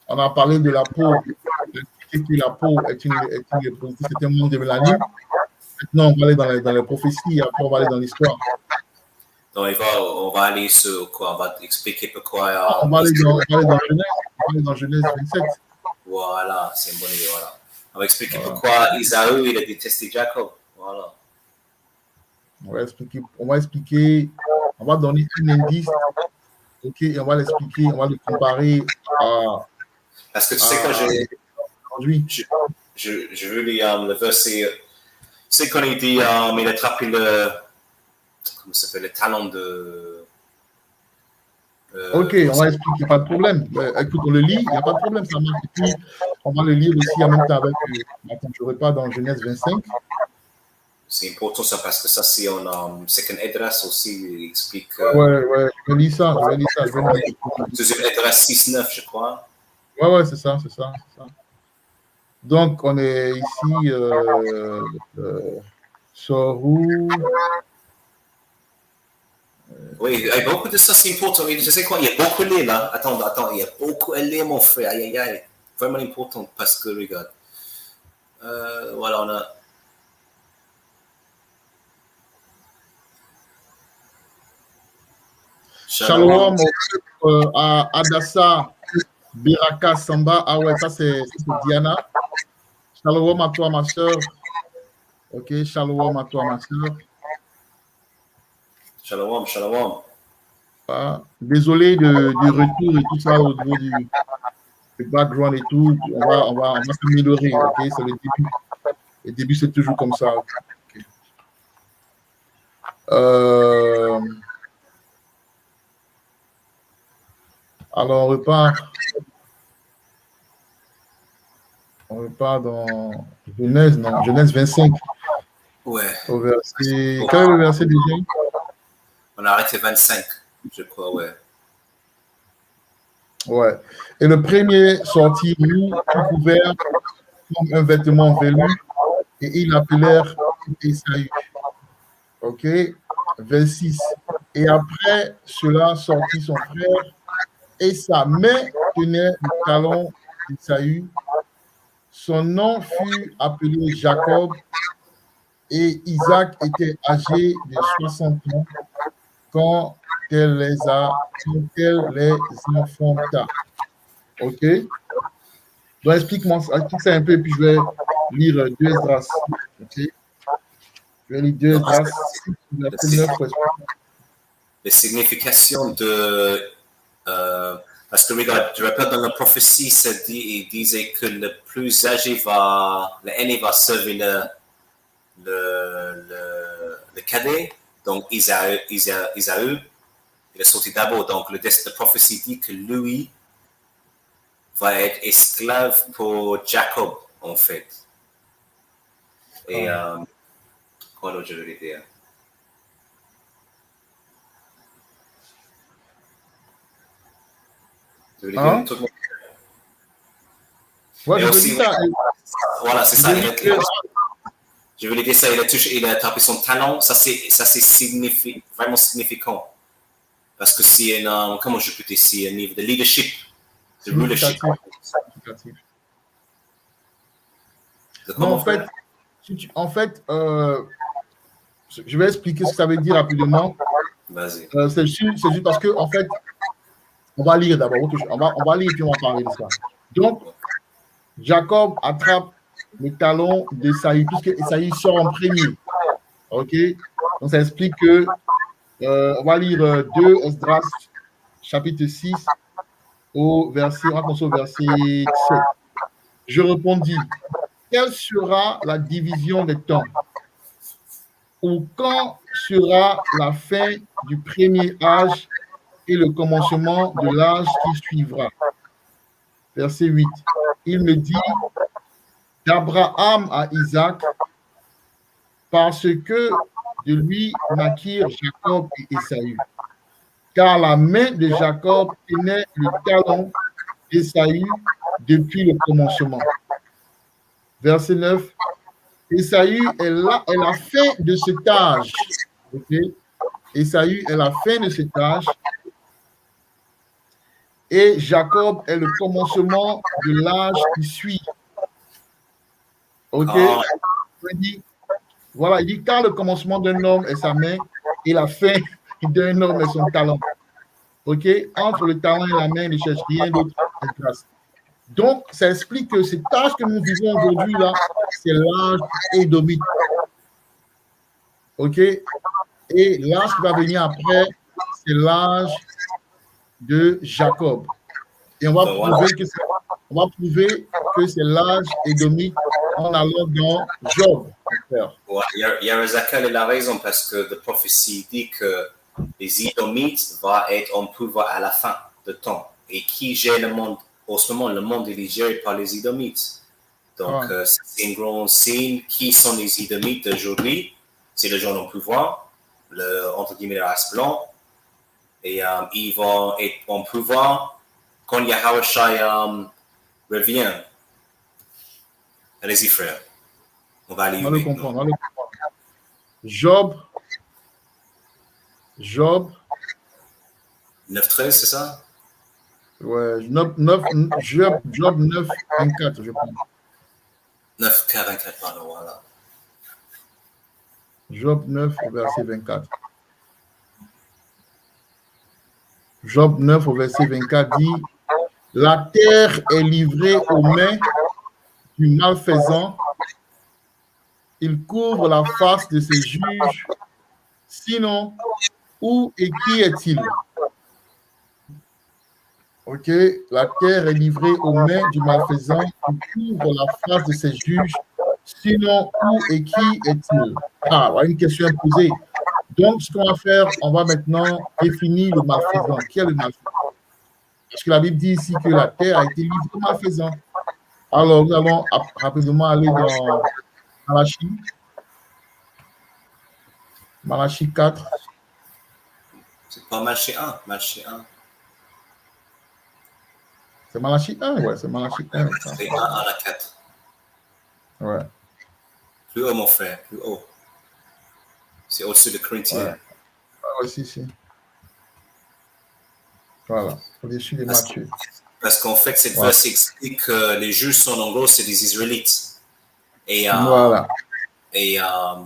Speaker 1: On a parlé de la peau, que la peau est c'est un monde de mélanine. Maintenant, on va aller dans les prophéties, et après, on va aller dans l'histoire.
Speaker 2: Donc, on va aller sur quoi? On va expliquer pourquoi.
Speaker 1: On va aller dans Genèse 27.
Speaker 2: Voilà, c'est une bonne idée. Voilà. On va expliquer pourquoi Isaü il a détesté Jacob. Voilà.
Speaker 1: On va expliquer, on va donner un indice, ok, et on va l'expliquer, on va le comparer à.
Speaker 2: Parce que tu sais quand je veux le verset, c'est quand il dit, il a attrapé comment ça s'appelle, le talent de.
Speaker 1: Ok, on va expliquer, pas de problème. Écoute, on le lit, il n'y a pas de problème, ça marche. Et puis, on va le lire aussi en même temps avec. Attends, je ne reviens pas dans Genèse 25.
Speaker 2: C'est important ça parce que ça, c'est un second Edras aussi, il explique.
Speaker 1: Ouais, je lis ça.
Speaker 2: Deuxième Edras 6-9, je crois.
Speaker 1: Ouais, c'est ça. Donc, on est ici Sorou.
Speaker 2: Oui, il y a beaucoup de ça, c'est important. Je sais quoi, il y a beaucoup de lait là. Attends, il y a beaucoup de lait, mon frère. Aïe. Vraiment important parce que, regarde. Voilà, on a.
Speaker 1: Shalom à Adassa, Biraka, Samba. Ah ouais, ça c'est Diana. Shalom à toi, ma soeur. Ok, shalom à toi, ma soeur.
Speaker 2: Shalom.
Speaker 1: Ah, désolé du retour et tout ça au niveau le background et tout, on va s'améliorer, ok? C'est le début. Le début, c'est toujours comme ça. Okay. Alors, on repart dans Genèse, non, Genèse 25.
Speaker 2: Ouais.
Speaker 1: Au verset... Quel est le verset déjà?
Speaker 2: On a arrêté 25, je crois, ouais.
Speaker 1: Ouais. Et le premier sortit nu, tout couvert, comme un vêtement velu, et ils l'appelèrent Esaü. OK? 26. Et après cela sortit son frère, et sa main tenait le talon d'Esaü. Son nom fut appelé Jacob, et Isaac était âgé de 60 ans quand elle les enfanta. OK? Donc, explique ça un peu, et puis je vais lire 2 Esdras. OK? Je vais lire 2 Esdras, verset 9.
Speaker 2: Les significations de... parce que regarde, je rappelle dans la prophétie, il disait que le plus âgé l'aîné va servir le cadet, donc Isaü, il est sorti d'abord. Donc le texte de prophétie dit que lui va être esclave pour Jacob, en fait. Et quoi d'autre je veux dire? Je veux dire tout le monde.
Speaker 1: Ouais,
Speaker 2: et aussi,
Speaker 1: ça.
Speaker 2: Voilà, c'est ça. Je voulais dire ça, il a tapé son talon. Ça, c'est vraiment significant. Parce que c'est comment je peux dire, c'est un niveau de leadership, de rulership.
Speaker 1: Non, en fait, je vais expliquer ce que ça veut dire rapidement.
Speaker 2: Vas-y.
Speaker 1: C'est juste parce que, en fait, on va lire d'abord. On va lire et puis on va parler de ça. Donc, Jacob attrape le talon d'Esaü, puisque Esaü sort en premier. OK? Donc, ça explique que, on va lire 2 Esdras, chapitre 6, on va commencer au verset 7. Je répondis, quelle sera la division des temps? Ou quand sera la fin du premier âge et le commencement de l'âge qui suivra? Verset 8. Il me dit, d'Abraham à Isaac, parce que de lui naquirent Jacob et Esaü. Car la main de Jacob tenait le talon d'Esaü depuis le commencement. Verset 9. Esaü est la fin de cet âge. Okay? Esaü est la fin de cet âge. Et Jacob est le commencement de l'âge qui suit. OK? Voilà, il dit, car le commencement d'un homme est sa main et la fin d'un homme est son talent. OK? Entre le talent et la main, il ne cherche rien d'autre que grâce. Donc, ça explique que cet âge que nous vivons aujourd'hui, là, c'est l'âge édomite. OK? Et l'âge qui va venir après, c'est l'âge de Jacob. Et on va prouver que c'est l'âge édomite en allant dans Job.
Speaker 2: Ouais, Yarazakal, il a raison parce que la prophétie dit que les Édomites vont être en pouvoir à la fin de temps. Et qui gère le monde? En ce moment, le monde est géré par les Édomites. Donc, c'est un grand signe. Qui sont les Édomites d'aujourd'hui? C'est les gens au pouvoir, entre guillemets, la race blanche. Et ils vont être en pouvoir quand Yahushai revient. Allez-y, frère. On va aller.
Speaker 1: On va le comprendre. Job.
Speaker 2: 9.13, c'est ça?
Speaker 1: Ouais, Job 9, 24, je pense.
Speaker 2: 9.24, pardon, voilà.
Speaker 1: Job 9, verset 24. Job 9, au verset 24 dit, la terre est livrée aux mains du malfaisant, il couvre la face de ses juges, sinon, où et qui est-il? Ok, la terre est livrée aux mains du malfaisant qui couvre la face de ses juges. Sinon, où et qui est-il? Ah, voilà une question à poser. Donc, ce qu'on va faire, on va maintenant définir le malfaisant. Qui est le malfaisant? Parce que la Bible dit ici que la terre a été livrée aux malfaisants. Alors, nous allons rapidement aller dans Malachie. Malachie 4.
Speaker 2: C'est pas Malachie 1, Malachie 1.
Speaker 1: C'est Malachie 1, ouais, c'est Malachie 1.
Speaker 2: C'est 1 à 4.
Speaker 1: Ouais.
Speaker 2: Plus haut, mon frère, plus haut. C'est au-dessus de Corinthiens.
Speaker 1: Ouais. Ah, ouais, si. Voilà, au-dessus de Matthieu.
Speaker 2: Parce qu'en fait, cette verset explique que les juges sont en gros, c'est des Israélites. Et,
Speaker 1: Voilà.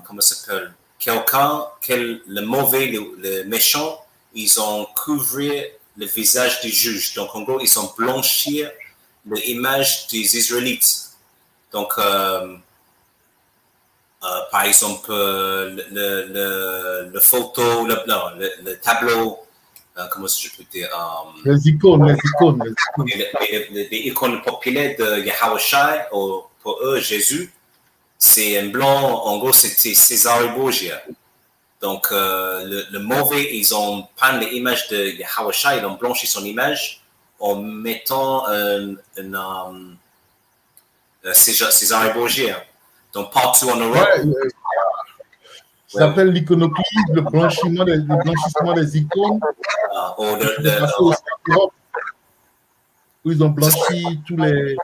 Speaker 2: Comment ça s'appelle? Le mauvais, le méchant, ils ont couvert le visage des juges. Donc, en gros, ils ont blanchi l'image des Israélites. Donc, par exemple, le photo, le tableau, comment je peux dire?
Speaker 1: Les icônes.
Speaker 2: Les icônes populaires de Yahweh Shai, pour eux, Jésus, c'est un blanc, en gros, c'était César Borgia. Donc, le mauvais, ils ont peint l'image de Yahweh Shai, ils ont blanchi son image en mettant César Borgia. Donc, partout en Europe.
Speaker 1: Ouais, ça s'appelle l'iconoclasme, le blanchissement des icônes. Où ils ont blanchi tous les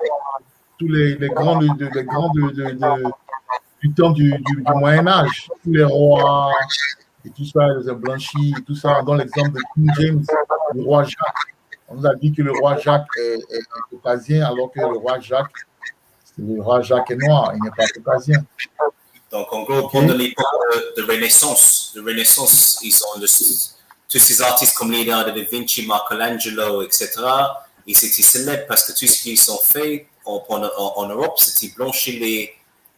Speaker 1: grands du temps du Moyen-Âge. Tous les rois et tout ça, ils ont blanchi et tout ça. Dans l'exemple de King James, le roi Jacques. On nous a dit que le roi Jacques est caucasien, alors que le roi Jacques est noir, il n'est pas caucasien.
Speaker 2: Donc, en gros, pendant l'époque de Renaissance, ils ont tous ces artistes comme Leonardo da Vinci, Michelangelo, etc., ils étaient célèbres parce que tout ce qu'ils ont fait en Europe, c'était blanchir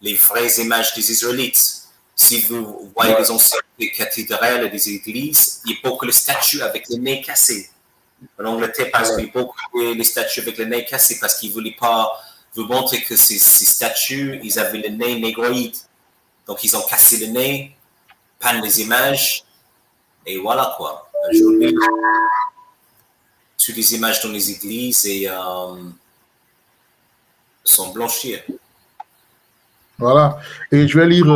Speaker 2: les vraies images des Israélites. Si vous voyez les anciennes cathédrales et des églises, il y a beaucoup de statues avec les nez cassés. En Angleterre, par exemple, il y a beaucoup de statues avec les nez cassés parce qu'ils ne voulaient pas vous montrer que ces statues, ils avaient le nez négroïde. Donc, ils ont cassé le nez, peint les images, et voilà quoi. Aujourd'hui, toutes les images dans les églises sont blanchies.
Speaker 1: Voilà. Et je vais lire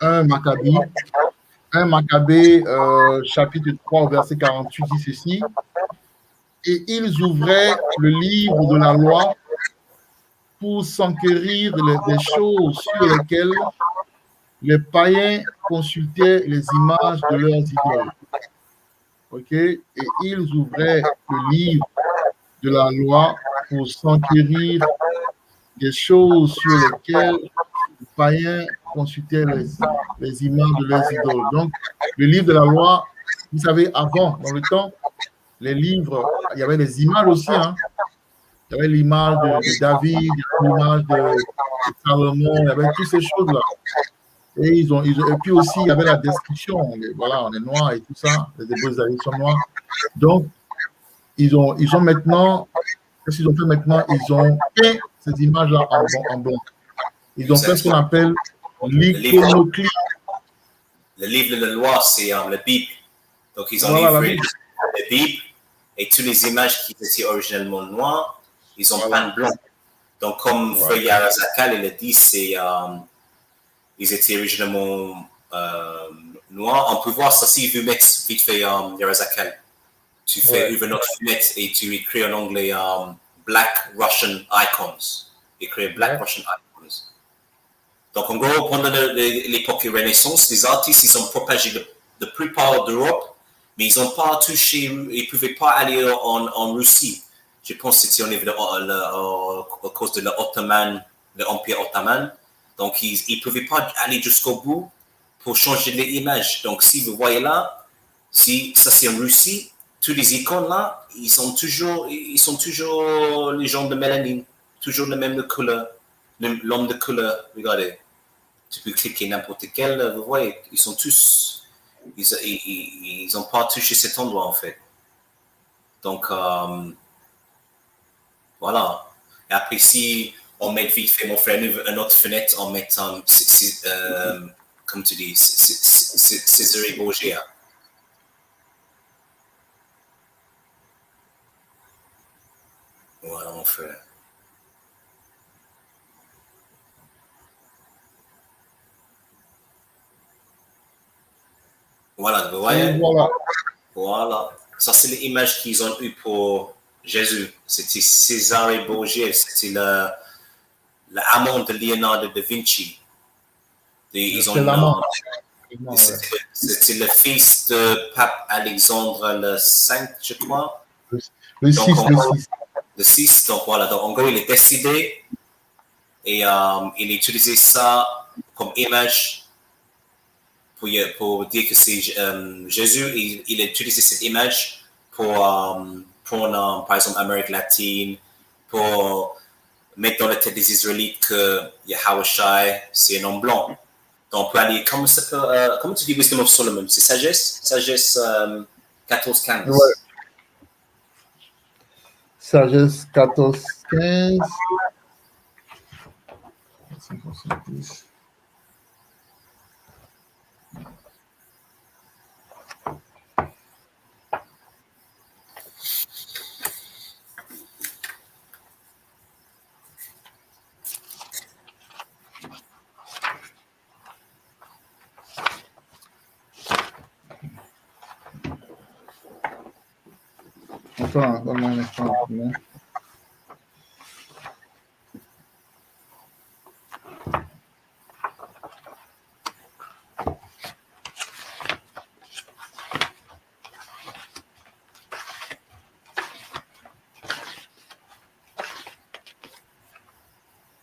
Speaker 1: 1 Maccabée, chapitre 3, verset 48, dit ceci. Et ils ouvraient le livre de la loi pour s'enquérir des choses sur lesquelles les païens consultaient les images de leurs idoles. OK? Et ils ouvraient le livre de la loi pour s'enquérir des choses sur lesquelles les païens consultaient les images de leurs idoles. Donc, le livre de la loi, vous savez, avant, dans le temps, les livres, il y avait des images aussi, hein. Il y avait l'image de David, l'image de Salomon, il y avait toutes ces choses-là. Et puis aussi, il y avait la description. Voilà, on est noir et tout ça. Les Hébreux sont noirs. Donc, ils ont maintenant, qu'est-ce qu'ils ont fait maintenant? Ils ont peint ces images-là en blanc. Ils ont fait ce qu'on appelle l'iconoclasme.
Speaker 2: Le livre de la loi, c'est la Bible. Donc, ils ont livré la Bible et toutes les images qui étaient originellement noires, ils ont peint blanc. Donc, comme Frère Yarazakal, il a dit, ils étaient originellement noirs. On peut voir ça si vous mettez vite fait Yarazakal. Tu fais une autre fenêtre et tu écris en anglais Black Russian Icons. Écris Black Russian Icons. Donc, en gros, pendant l'époque de Renaissance, les artistes, ils ont propagé de plupart d'Europe, mais ils n'ont pas touché, ils ne pouvaient pas aller en Russie. Je pense que c'était à cause de l'Empire ottoman. Donc, ils ne pouvaient pas aller jusqu'au bout pour changer les images. Donc, si vous voyez là, si ça c'est en Russie, tous les icônes là, ils sont toujours les gens de mélanine, toujours la même couleur, l'homme de couleur. Regardez, tu peux cliquer n'importe quel, vous voyez, ils sont tous, ils n'ont pas touché cet endroit en fait. Donc, Voilà. Et après, si on met vite fait, mon frère, une autre fenêtre, on met, comme tu dis, Césarée Borgia. Voilà, mon frère. Voilà, vous voyez?
Speaker 1: Voilà.
Speaker 2: Voilà. Ça, c'est l'image qu'ils ont eue pour Jésus. C'était Césarée Borgia. C'était l'amant de Leonardo da Vinci. Ils ont c'était le fils de pape Alexandre le 5, je crois.
Speaker 1: Le 6,
Speaker 2: le 6. Donc voilà, donc en gros, il est décédé et il utilisait ça comme image pour dire que c'est Jésus. Il a utilisé cette image pour prendre, par exemple, Amérique latine, pour mettre dans la tête des Israélites que Yahushua, c'est un homme blanc. Donc, on peut aller, comment tu dis Wisdom of Solomon? C'est sagesse? Sagesse 14-15.
Speaker 1: Ouais. Sagesse 14-15. Attends, donne-moi un instant.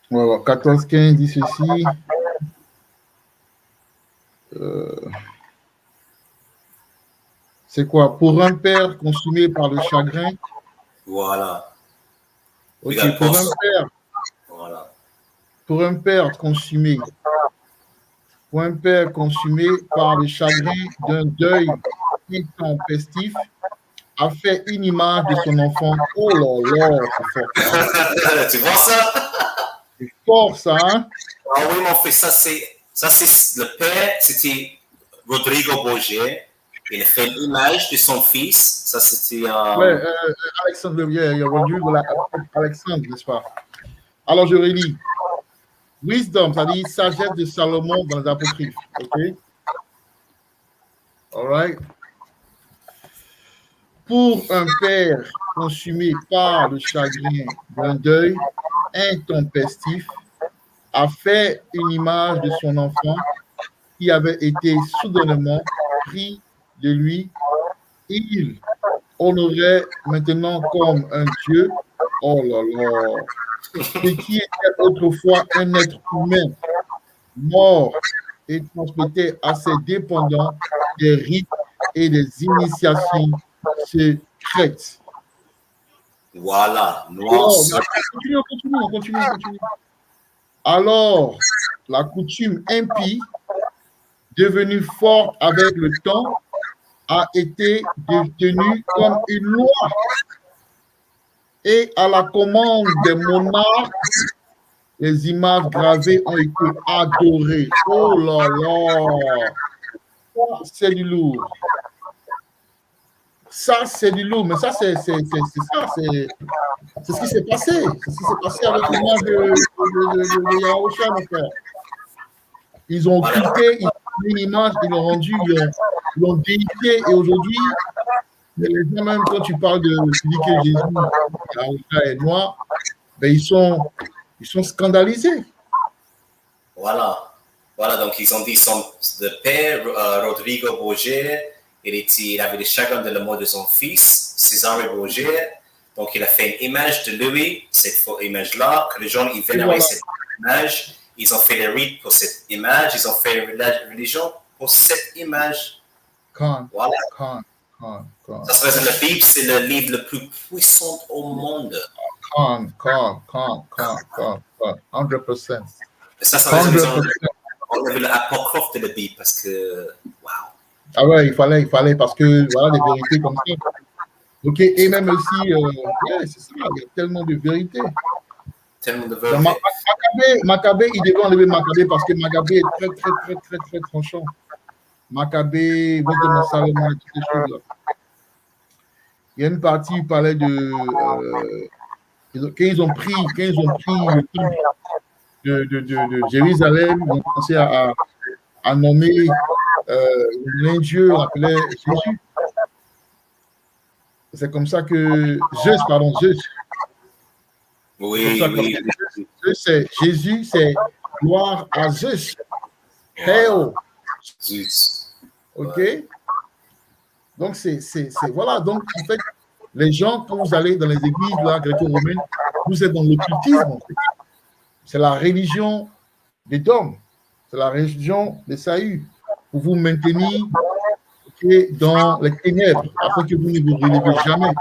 Speaker 1: Voilà, 14-15 dit ceci. C'est quoi? Pour un père consumé par le chagrin.
Speaker 2: Voilà.
Speaker 1: Ok, pour un père.
Speaker 2: Voilà.
Speaker 1: Pour un père consumé. Pour un père consumé par le chagrin d'un deuil intempestif, a fait une image de son enfant. Oh là là, c'est fort.
Speaker 2: Tu vois ça?
Speaker 1: C'est fort ça, hein?
Speaker 2: Ah oui, mon frère, ça c'est le père, c'était Rodrigo Borgia. Il a fait une image de son fils. Ça c'était.
Speaker 1: Ouais, Alexandre, Alexandre, n'est-ce pas? Alors je relis. Wisdom, ça dit sagesse de Salomon dans les apocryphes. OK? All right? Pour un père consumé par le chagrin d'un deuil intempestif, a fait une image de son enfant qui avait été soudainement pris de lui. Il honorait maintenant comme un Dieu. Oh là là! Ce qui était autrefois un être humain mort et transmettait à ses dépendants des rites et des initiations secrètes.
Speaker 2: Voilà.
Speaker 1: Continue. Alors, la coutume impie, devenue forte avec le temps, a été devenue comme une loi. Et à la commande des monarques, les images gravées ont été adorées. Oh là là! C'est du lourd. Ça, c'est du lourd. Mais ça, c'est ça. C'est ce qui s'est passé. C'est ce qui s'est passé avec l'image de Yahushua, mon frère. Ils ont occulté, ils ont mis une image, ils l'ont rendu, ils l'ont déité. Et aujourd'hui, les gens, même quand tu parles tu dis que Jésus, Yahushua est noir, ben ils sont scandalisés.
Speaker 2: Voilà, donc ils ont dit le père, Rodrigo Borgia, il avait des chagrins de la mort de son fils, Césarée Borgia. Donc il a fait une image de lui, cette image-là, que les gens ils vénéraient cette image. Ils ont fait les rites pour cette image, ils ont fait la religion pour cette image. Voilà. Ça se passe dans la Bible, c'est le livre le plus puissant au monde.
Speaker 1: 100%.
Speaker 2: Ça reste on a vu l'apocryphe de la Bible parce que, wow.
Speaker 1: Ah ouais, il fallait parce que, voilà, des vérités comme ça. Ok, et même aussi, ouais, c'est ça, il y a tellement de vérité.
Speaker 2: Tellement de
Speaker 1: Dans
Speaker 2: vérité.
Speaker 1: Maccabée, il devait enlever Maccabée parce que Maccabée est très, très, très, très, très tranchant. Maccabée, Wisdom of Salomon et toutes ces choses-là. Il y a une partie, il parlait de. Quand ils ont pris le temple de Jérusalem, ils ont commencé à nommer l'un Dieu, on appelait Jésus. C'est comme ça que Zeus, pardon, Zeus.
Speaker 2: Oui,
Speaker 1: Comme ça
Speaker 2: oui.
Speaker 1: Zeus, c'est Jésus, c'est gloire à Zeus.
Speaker 2: Voilà.
Speaker 1: Hail.
Speaker 2: Zeus.
Speaker 1: OK? Donc, voilà. Donc, en fait, les gens, quand vous allez dans les églises là, gréco-romaines, vous êtes dans l'occultisme, en fait. C'est la religion des dômes. C'est la religion des sahuts. Pour vous maintenir dans les ténèbres, afin que vous ne vous relevez jamais,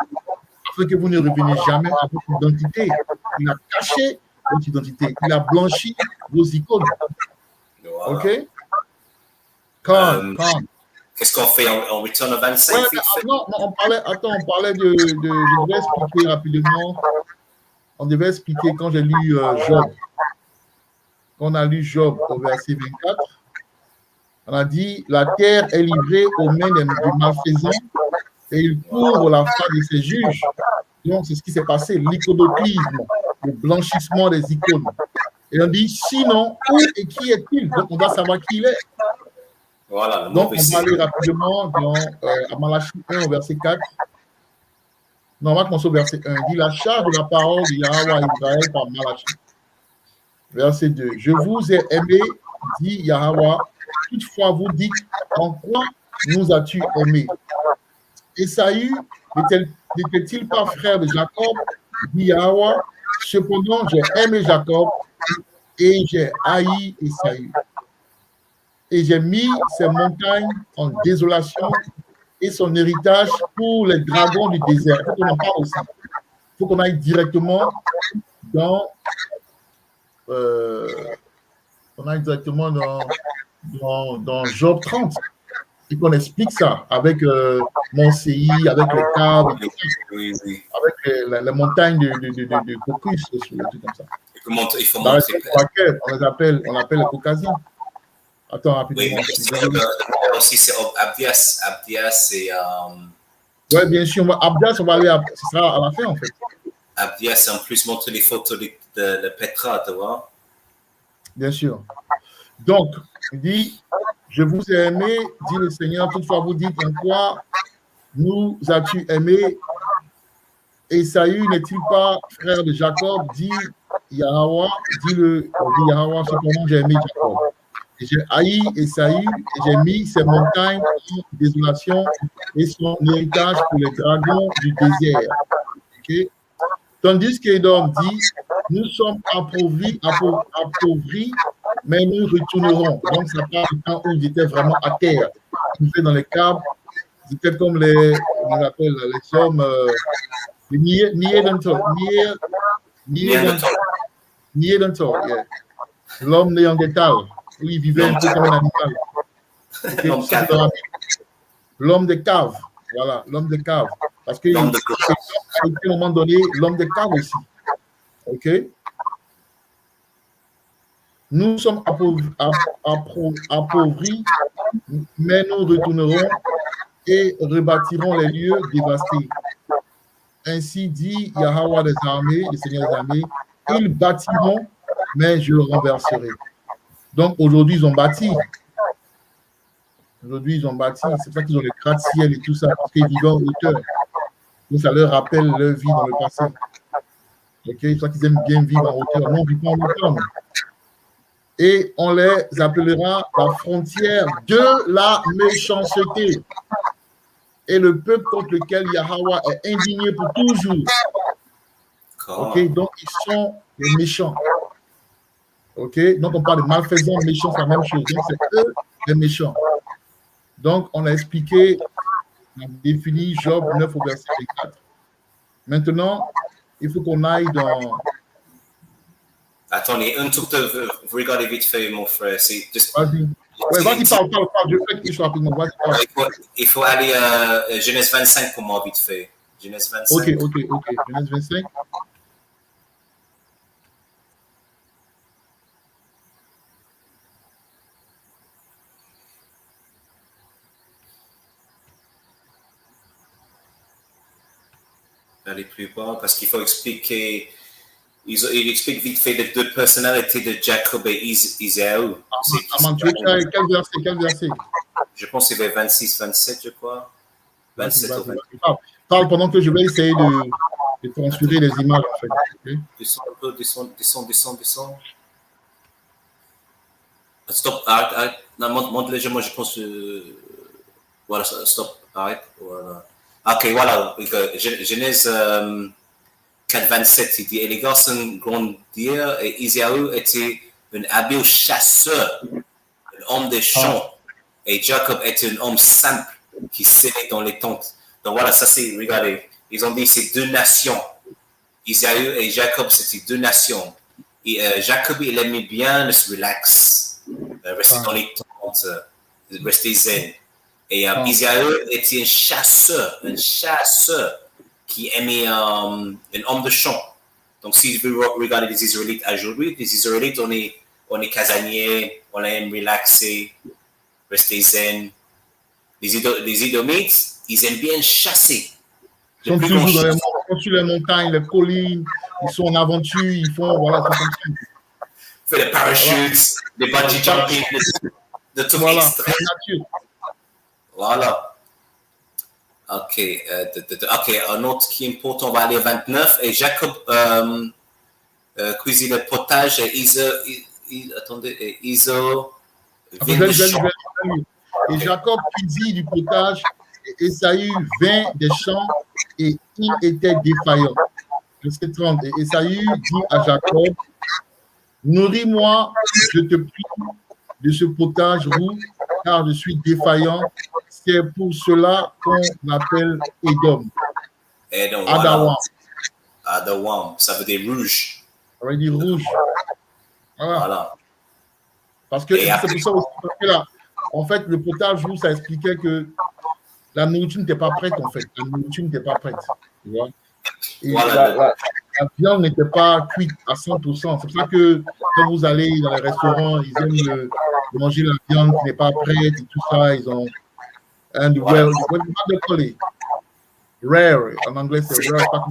Speaker 1: afin que vous ne reveniez jamais à votre identité. Il a caché votre identité. Il a blanchi vos icônes.
Speaker 2: Voilà.
Speaker 1: OK? Quand?
Speaker 2: Qu'est-ce qu'on fait? On retourne au 25?
Speaker 1: Ouais, non, on parlait de. Je devais expliquer rapidement. On devait expliquer quand j'ai lu Job. Quand on a lu Job au verset 24, on a dit la terre est livrée aux mains des malfaisants et il couvre la face de ses juges. Donc, c'est ce qui s'est passé, l'iconoclisme, le blanchissement des icônes. Et on dit sinon, où et qui est-il? Donc, on doit savoir qui il est.
Speaker 2: Voilà,
Speaker 1: donc, on va aller rapidement à Malachie 1 au verset 4. Non, on va commencer au verset 1. Il dit la charge de la parole de Yahweh à Israël par Malachie. Verset 2. Je vous ai aimé, dit Yahweh. Toutefois, vous dites, en quoi nous as-tu aimés? Esaü n'était-il pas frère de Jacob, dit Yahweh? Cependant, j'ai aimé Jacob et j'ai haï Esaü. Et j'ai mis ses montagnes en désolation et son héritage pour les dragons du désert. Il faut qu'on en parle aussi. Il faut qu'on aille directement dans Job 30 et qu'on explique ça avec Monséi, avec les caves, avec les montagnes de Caucus, des trucs comme ça.
Speaker 2: Il faut montrer.
Speaker 1: On appelle les Caucasiens. Attends, rapidement.
Speaker 2: Oui, aussi, c'est Abdias. Abdias, c'est.
Speaker 1: Oui, bien sûr. Abdias, on va aller ce sera à la fin, en fait.
Speaker 2: Abdias, c'est en plus montrer les photos de Petra, tu vois. Bien
Speaker 1: sûr. Donc, il dit, je vous ai aimé, dit le Seigneur, toutefois vous dites en quoi nous as-tu aimé? Esaü n'est-il pas frère de Jacob? Dit Yahweh, dit Yahweh, cependant j'ai aimé Jacob. Et j'ai haï Esaü et j'ai mis ses montagnes en désolation et son héritage pour les dragons du désert. Okay? Tandis qu'Édom dit, nous sommes appauvris, mais nous retournerons. Donc, ça parle du temps où ils étaient vraiment à terre. Ils étaient dans les caves. Ils étaient comme les hommes, les Niédentor. Yeah. L'homme néandertal, où il vivait un peu comme un animal. Okay? L'homme de cave. Voilà, l'homme de cave. Parce qu'à un moment donné, l'homme de cave aussi. OK? Nous sommes appauvris, mais nous retournerons et rebâtirons les lieux dévastés. Ainsi dit Yahweh des armées, le Seigneur des armées, ils bâtiront, mais je le renverserai. Donc aujourd'hui, ils ont bâti. Aujourd'hui, ils ont bâti. C'est pour ça qu'ils ont les gratte-ciel et tout ça, parce qu'ils vivent en hauteur. Donc ça leur rappelle leur vie dans le passé. Okay? C'est pour ça qu'ils aiment bien vivre en hauteur. Nous, on vit pas en hauteur. Et on les appellera la frontière de la méchanceté. Et le peuple contre lequel Yahweh est indigné pour toujours. OK, donc ils sont les méchants. OK, donc on parle de malfaisants, méchants, c'est la même chose. Donc c'est eux les méchants. Donc on a expliqué, on a défini Job 9 au verset 4. Maintenant, il faut qu'on aille dans...
Speaker 2: Attendez, un tout vous regardez vite fait, mon frère. C'est juste...
Speaker 1: Vas-y. Ouais, vas-y, parle. Je fais quelque chose rapidement.
Speaker 2: Il faut aller à Genèse 25 pour moi, vite fait. Genèse 25.
Speaker 1: Ok. Genèse 25.
Speaker 2: Aller plus bas, parce qu'il faut expliquer. Il explique vite fait les deux personnalités de Jacob et Isaïe.
Speaker 1: Quel verset?
Speaker 2: Je pense que c'est vers 26, 27, je crois. 27 ou 28.
Speaker 1: Parle pendant que je vais essayer de transférer les images, en fait. Okay?
Speaker 2: Descends un peu, descends. Stop, arrête. Non, monte légèrement, je pense. Voilà, stop, arrête. Voilà. Ok, voilà. Genèse 4, 27, il dit, et les garçons grandirent, et Isaïe était un habile chasseur, un homme des champs, et Jacob était un homme simple qui servait dans les tentes. Donc voilà, ça c'est, regardez, ils ont dit c'est deux nations. Isaïe et Jacob, c'était deux nations. Et Jacob, il aimait bien se relax, rester dans les tentes, rester zen. Et Isaïe était un chasseur qui aimait un homme de champ. Donc, si vous regardez les Israélites aujourd'hui, les Israélites, on est casaniers, on aime relaxer, rester zen. Les Édomites, ils aiment bien chasser.
Speaker 1: Ils sont toujours sur les montagnes, les collines, ils sont en aventure, ils font, voilà, tout comme ça.
Speaker 2: Ils font des parachutes, des bungee jumping, de tout extrême. Voilà. Ok, un autre qui est important, on va aller à 29. Et Jacob cuisine le potage et
Speaker 1: Et Jacob cuisine du potage et Esaü vint des champs et il était défaillant. Verset 30. Et Esaü dit à Jacob, nourris-moi, je te prie, de ce potage roux, car je suis défaillant. C'est pour cela qu'on l'appelle Edom.
Speaker 2: Adawam, ça veut dire rouge.
Speaker 1: Ça veut dire rouge. Voilà. Parce que c'est pour ça aussi, parce que là, en fait, le potage roux, ça expliquait que la nourriture n'était pas prête, en fait. La nourriture n'était pas prête. Tu vois? Et la viande n'était pas cuite à 100%. C'est pour ça que quand vous allez dans les restaurants, ils aiment manger la viande qui n'est pas prête et tout ça. Ils ont rare. En anglais, c'est rare.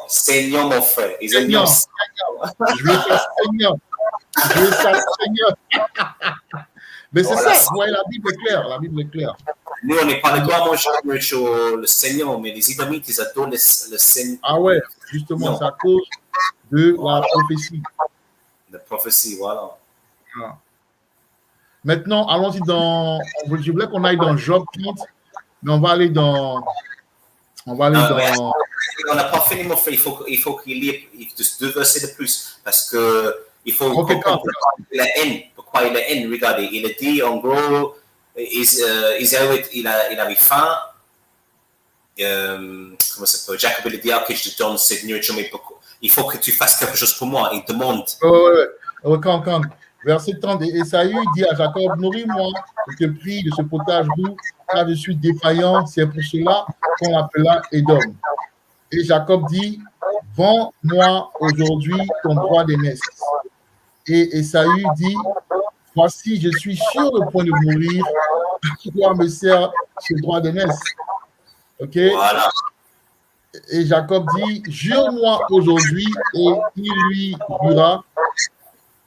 Speaker 2: Seigneur, mon frère.
Speaker 1: Je veux ça, Seigneur. Mais c'est ça. Ouais, la Bible est claire.
Speaker 2: Nous, on n'est pas le droit à manger le Seigneur, mais les Édomites, ils adorent le Seigneur.
Speaker 1: Ah ouais, justement, c'est à cause de la prophétie.
Speaker 2: La prophétie, voilà.
Speaker 1: Maintenant, allons-y je voulais qu'on aille dans Job 30, mais on va aller dans.
Speaker 2: On n'a pas fini, mon frère. Il faut qu'il y ait deux versets de plus. Parce qu'il faut comprendre pourquoi il a haine. Regardez, il a dit, en gros, Isaïe, il avait faim. Comment ça peut? Jacob, il a dit, ok, je te donne cette nourriture, mais il faut que tu fasses quelque chose pour moi. Il demande.
Speaker 1: Quand. Verset 30, et Esaü dit à Jacob, nourris-moi, je te prie, de ce potage roux, car je suis défaillant, c'est pour cela qu'on l'appela Edom. Et Jacob dit, vends-moi aujourd'hui ton droit d'aînesse. Et Esaü dit, voici, je suis sur le point de mourir, pourquoi me sert ce droit d'aînesse? Ok?
Speaker 2: Voilà.
Speaker 1: Et Jacob dit, jure-moi aujourd'hui, et il lui jura.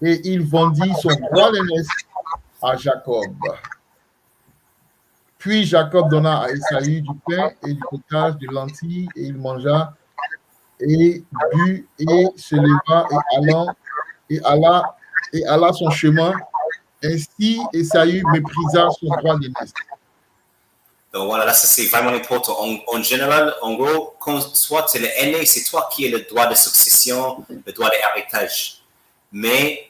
Speaker 1: Et il vendit son droit d'aînesse à Jacob. Puis Jacob donna à Esaü du pain et du potage de lentilles, et il mangea et but et se leva et alla son chemin. Ainsi, Esaü méprisa son droit d'aînesse.
Speaker 2: Donc voilà, là, ça c'est vraiment important. En général, en gros, quand toi tu es l'aîné, c'est toi qui as le droit de succession, le droit d'héritage. Mais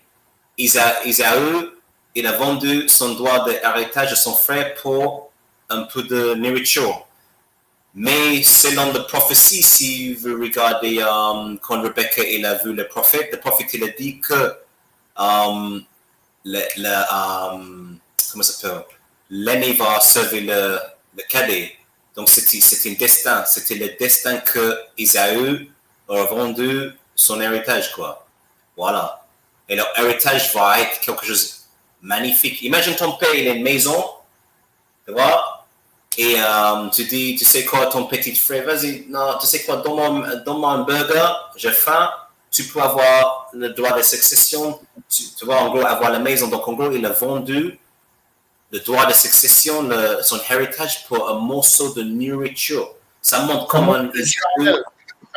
Speaker 2: Isaïe, il a vendu son droit d'héritage à son frère pour un peu de nourriture. Mais selon la prophétie, si vous regardez quand Rebecca il a vu le prophète il a dit que comment ça s'appelle, l'aîné va servir le cadet. Donc, c'était un destin. C'était le destin que Isaü a vendu son héritage, quoi. Voilà. Et leur héritage va être quelque chose de magnifique. Imagine ton père, il a une maison, tu vois, et tu dis, tu sais quoi, ton petit frère, vas-y, non, tu sais quoi, donne-moi un burger, j'ai faim, tu peux avoir le droit de succession, tu vas en gros avoir la maison. Donc, en gros, il a vendu le droit de succession, son héritage pour un morceau de nourriture. Ça montre comment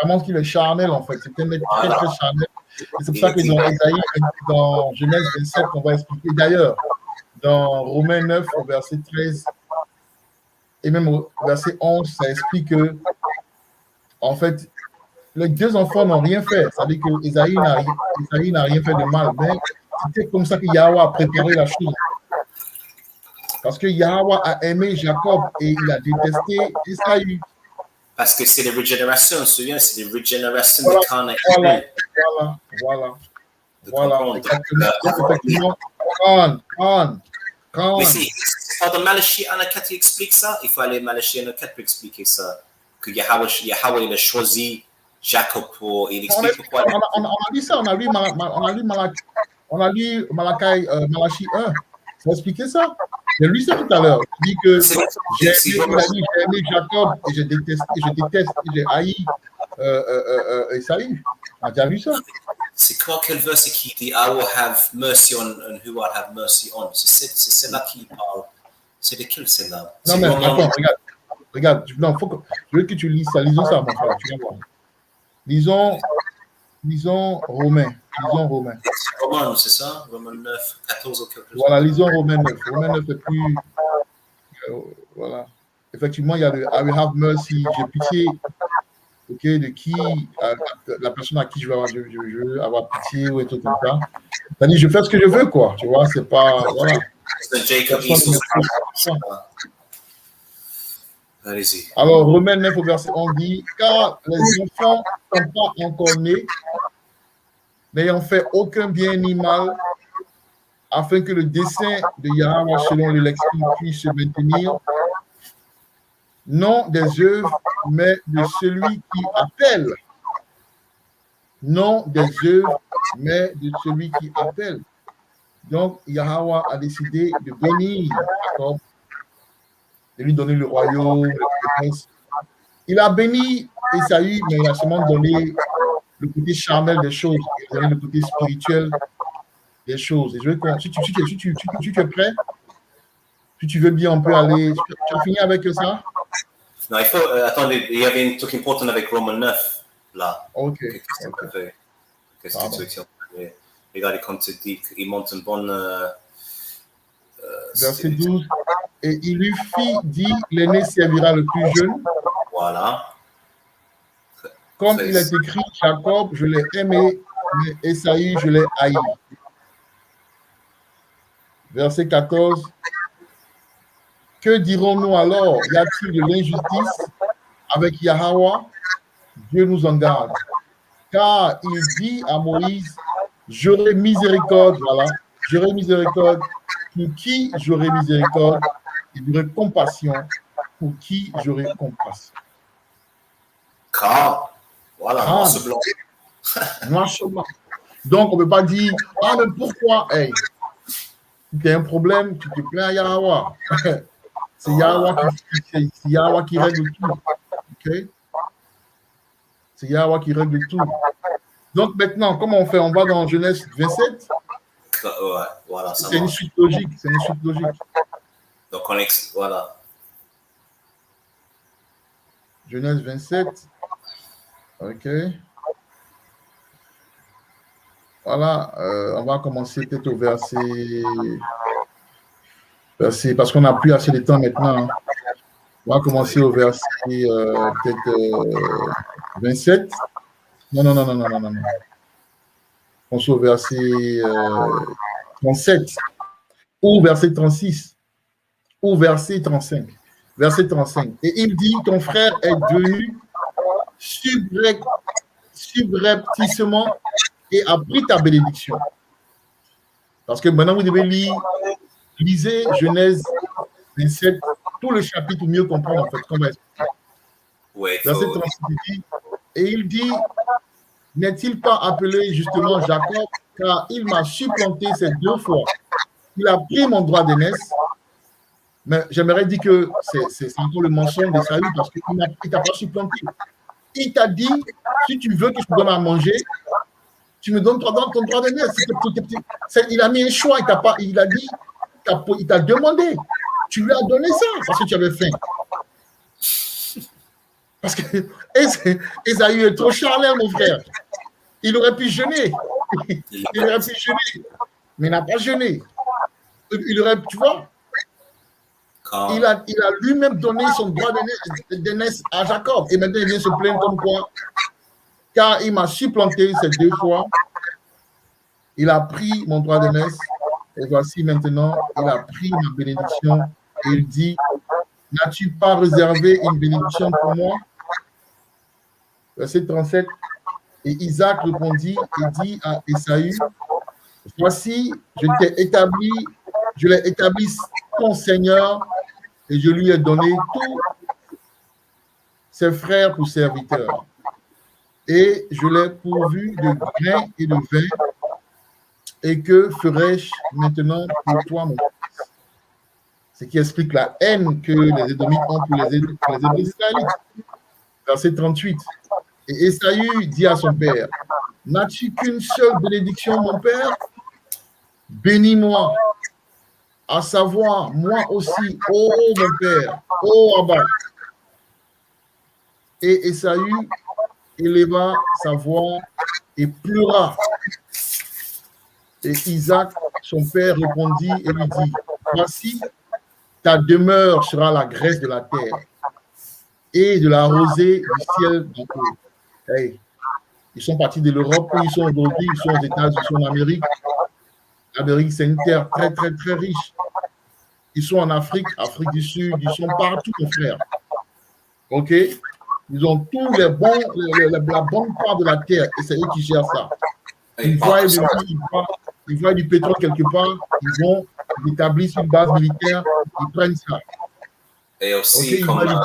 Speaker 1: ça montre qu'il est charnel, en fait. C'est un mec très, très charnel. Et c'est pour ça que dans Ésaïe, dans Genèse 27, on va expliquer. D'ailleurs, dans Romains 9, au verset 13, et même au verset 11, ça explique que, en fait, les deux enfants n'ont rien fait. Ça veut dire que Ésaïe n'a rien fait de mal. Mais c'était comme ça que Yahweh a préparé la chose. Parce que Yahweh a aimé Jacob et il a détesté Ésaü.
Speaker 2: Parce que c'est des régénérations, tu te souviens, c'est des régénérations
Speaker 1: Voilà,
Speaker 2: de Cain et
Speaker 1: voilà,
Speaker 2: Abel.
Speaker 1: voilà. Exactement.
Speaker 2: Mais c'est pas dans Malachie 1-4 qui explique ça. Il faut aller Malachie 1-4 pour expliquer ça. Que Yahweh il a choisi Jacob pour. Il explique pourquoi.
Speaker 1: On a lu ça, on a lu Malachie 1. Ça expliquait ça. J'ai lu ça tout à l'heure. Il dit que j'ai aimé Jacob et je déteste et j'ai haï Esaü. On a déjà lu ça.
Speaker 2: C'est quoi quel verset qui dit I will have mercy on who I have mercy on? C'est celle-là qui parle. C'est de quelle celle-là?
Speaker 1: Non, mais attends, regarde. Non, je veux que tu lises ça. Lisons ça, mon frère. Tu vas voir. Lisons Romains.
Speaker 2: Romains, c'est ça? Romains 9, 14 ou quelque chose.
Speaker 1: Voilà, lisons Romains 9. Romains 9 est plus. Voilà. Effectivement, il y a le I will have mercy. J'ai pitié. Ok, de qui, la personne à qui je veux avoir pitié ou un truc comme ça. C'est-à-dire, je fais ce que je veux, quoi. Tu vois, c'est pas. Voilà.
Speaker 2: Allez-y.
Speaker 1: Alors, Romains 9 au verset 11 dit car les enfants ne sont pas encore nés, n'ayant fait aucun bien ni mal, afin que le dessein de Yahweh selon l'élection puisse se maintenir, non des œuvres, mais de celui qui appelle. Non des œuvres, mais de celui qui appelle. Donc, Yahweh a décidé de bénir Jacob, de lui donner le royaume, le prince. Il a béni Ésaü, mais il a seulement donné le côté charnel des choses, il a donné le côté spirituel des choses. Et je veux si tu es prêt, si tu veux bien, on peut aller. Tu as fini avec ça?
Speaker 2: Non, il faut. Attendez, il y avait un truc important avec Romains 9, là.
Speaker 1: Ok.
Speaker 2: Qu'est-ce que tu veux dire? Regardez, comme tu dis, il montre une bonne.
Speaker 1: Verset 12. Et il lui fit dire l'aîné servira le plus jeune.
Speaker 2: Voilà.
Speaker 1: Comme il est écrit, Jacob, je l'ai aimé, mais Ésaü, je l'ai haï. Verset 14. Que dirons-nous alors? Y a-t-il de l'injustice avec Yahweh? Dieu nous en garde. Car il dit à Moïse, j'aurai miséricorde, voilà, j'aurai miséricorde. Pour qui j'aurai miséricorde? Et j'aurai compassion. Pour qui j'aurai compassion?
Speaker 2: Car, voilà, noir sur blanc.
Speaker 1: Noir sur blanc. Donc, on ne peut pas dire, ah, mais pourquoi? Hey, si tu as un problème, tu te plains à Yahweh. C'est Yahweh qui règle tout. Okay? C'est Yahweh qui règle tout. Donc maintenant, comment on fait? On va dans Genèse 27.
Speaker 2: Ouais, voilà,
Speaker 1: c'est une suite logique.
Speaker 2: Donc voilà.
Speaker 1: Genèse 27. OK. Voilà, on va commencer peut-être au verset parce qu'on n'a plus assez de temps maintenant. Hein. On va commencer au verset peut-être 27. Non. On se au verset 37 ou verset 36 ou verset 35. Verset 35. Et il dit, ton frère est devenu subrepticement et a pris ta bénédiction. Parce que maintenant, vous devez lisez Genèse 27 tout le chapitre pour mieux comprendre en fait comment expliquer.
Speaker 2: Ouais,
Speaker 1: Verset 36, il dit, et il dit, n'est-il pas appelé justement Jacob, car il m'a supplanté ces 2 fois. Il a pris mon droit d'aînesse, mais j'aimerais dire que c'est encore le mensonge d'Esaü parce qu'il ne t'a pas supplanté. Il t'a dit, si tu veux que je te donne à manger, tu me donnes ton droit d'aînesse. Il a mis un choix, il a dit, il t'a demandé. Tu lui as donné ça parce que tu avais faim. Parce que Esaü est trop charnel, mon frère. Il aurait pu jeûner. Mais il n'a pas jeûné. Il aurait, tu vois, il a lui-même donné son droit d'aînesse à Jacob. Et maintenant, il vient se plaindre comme quoi, car il m'a supplanté ces 2 fois. Il a pris mon droit d'aînesse. Et voici maintenant, il a pris ma bénédiction. Et il dit, n'as-tu pas réservé une bénédiction pour moi? Verset 37. Et Isaac répondit et dit à Esaü, voici, je l'ai établi ton Seigneur, et je lui ai donné tous ses frères pour serviteurs. Et je l'ai pourvu de grain et de vin. Et que ferai-je maintenant pour toi, mon fils? Ce qui explique la haine que les Édomites ont pour les Israélites. Verset 38. Et Esaü dit à son père, n'as-tu qu'une seule bénédiction, mon père? Bénis-moi, à savoir, moi aussi, oh mon père, oh Abba. Et Esaü éleva sa voix et pleura. Et Isaac, son père, répondit et lui dit, voici, ta demeure sera la graisse de la terre et de la rosée du ciel d'en haut. Hey, ils sont partis de l'Europe, ils sont aujourd'hui, ils sont aux États-Unis, ils sont en Amérique. L'Amérique, c'est une terre très, très, très riche. Ils sont en Afrique, Afrique du Sud, ils sont partout, mon frère. OK? Ils ont tous la bonne part de la terre et c'est eux qui gèrent ça. Ils voient du pétrole quelque part, ils établissent une base militaire, ils prennent ça.
Speaker 2: Et aussi,
Speaker 1: okay,
Speaker 2: comme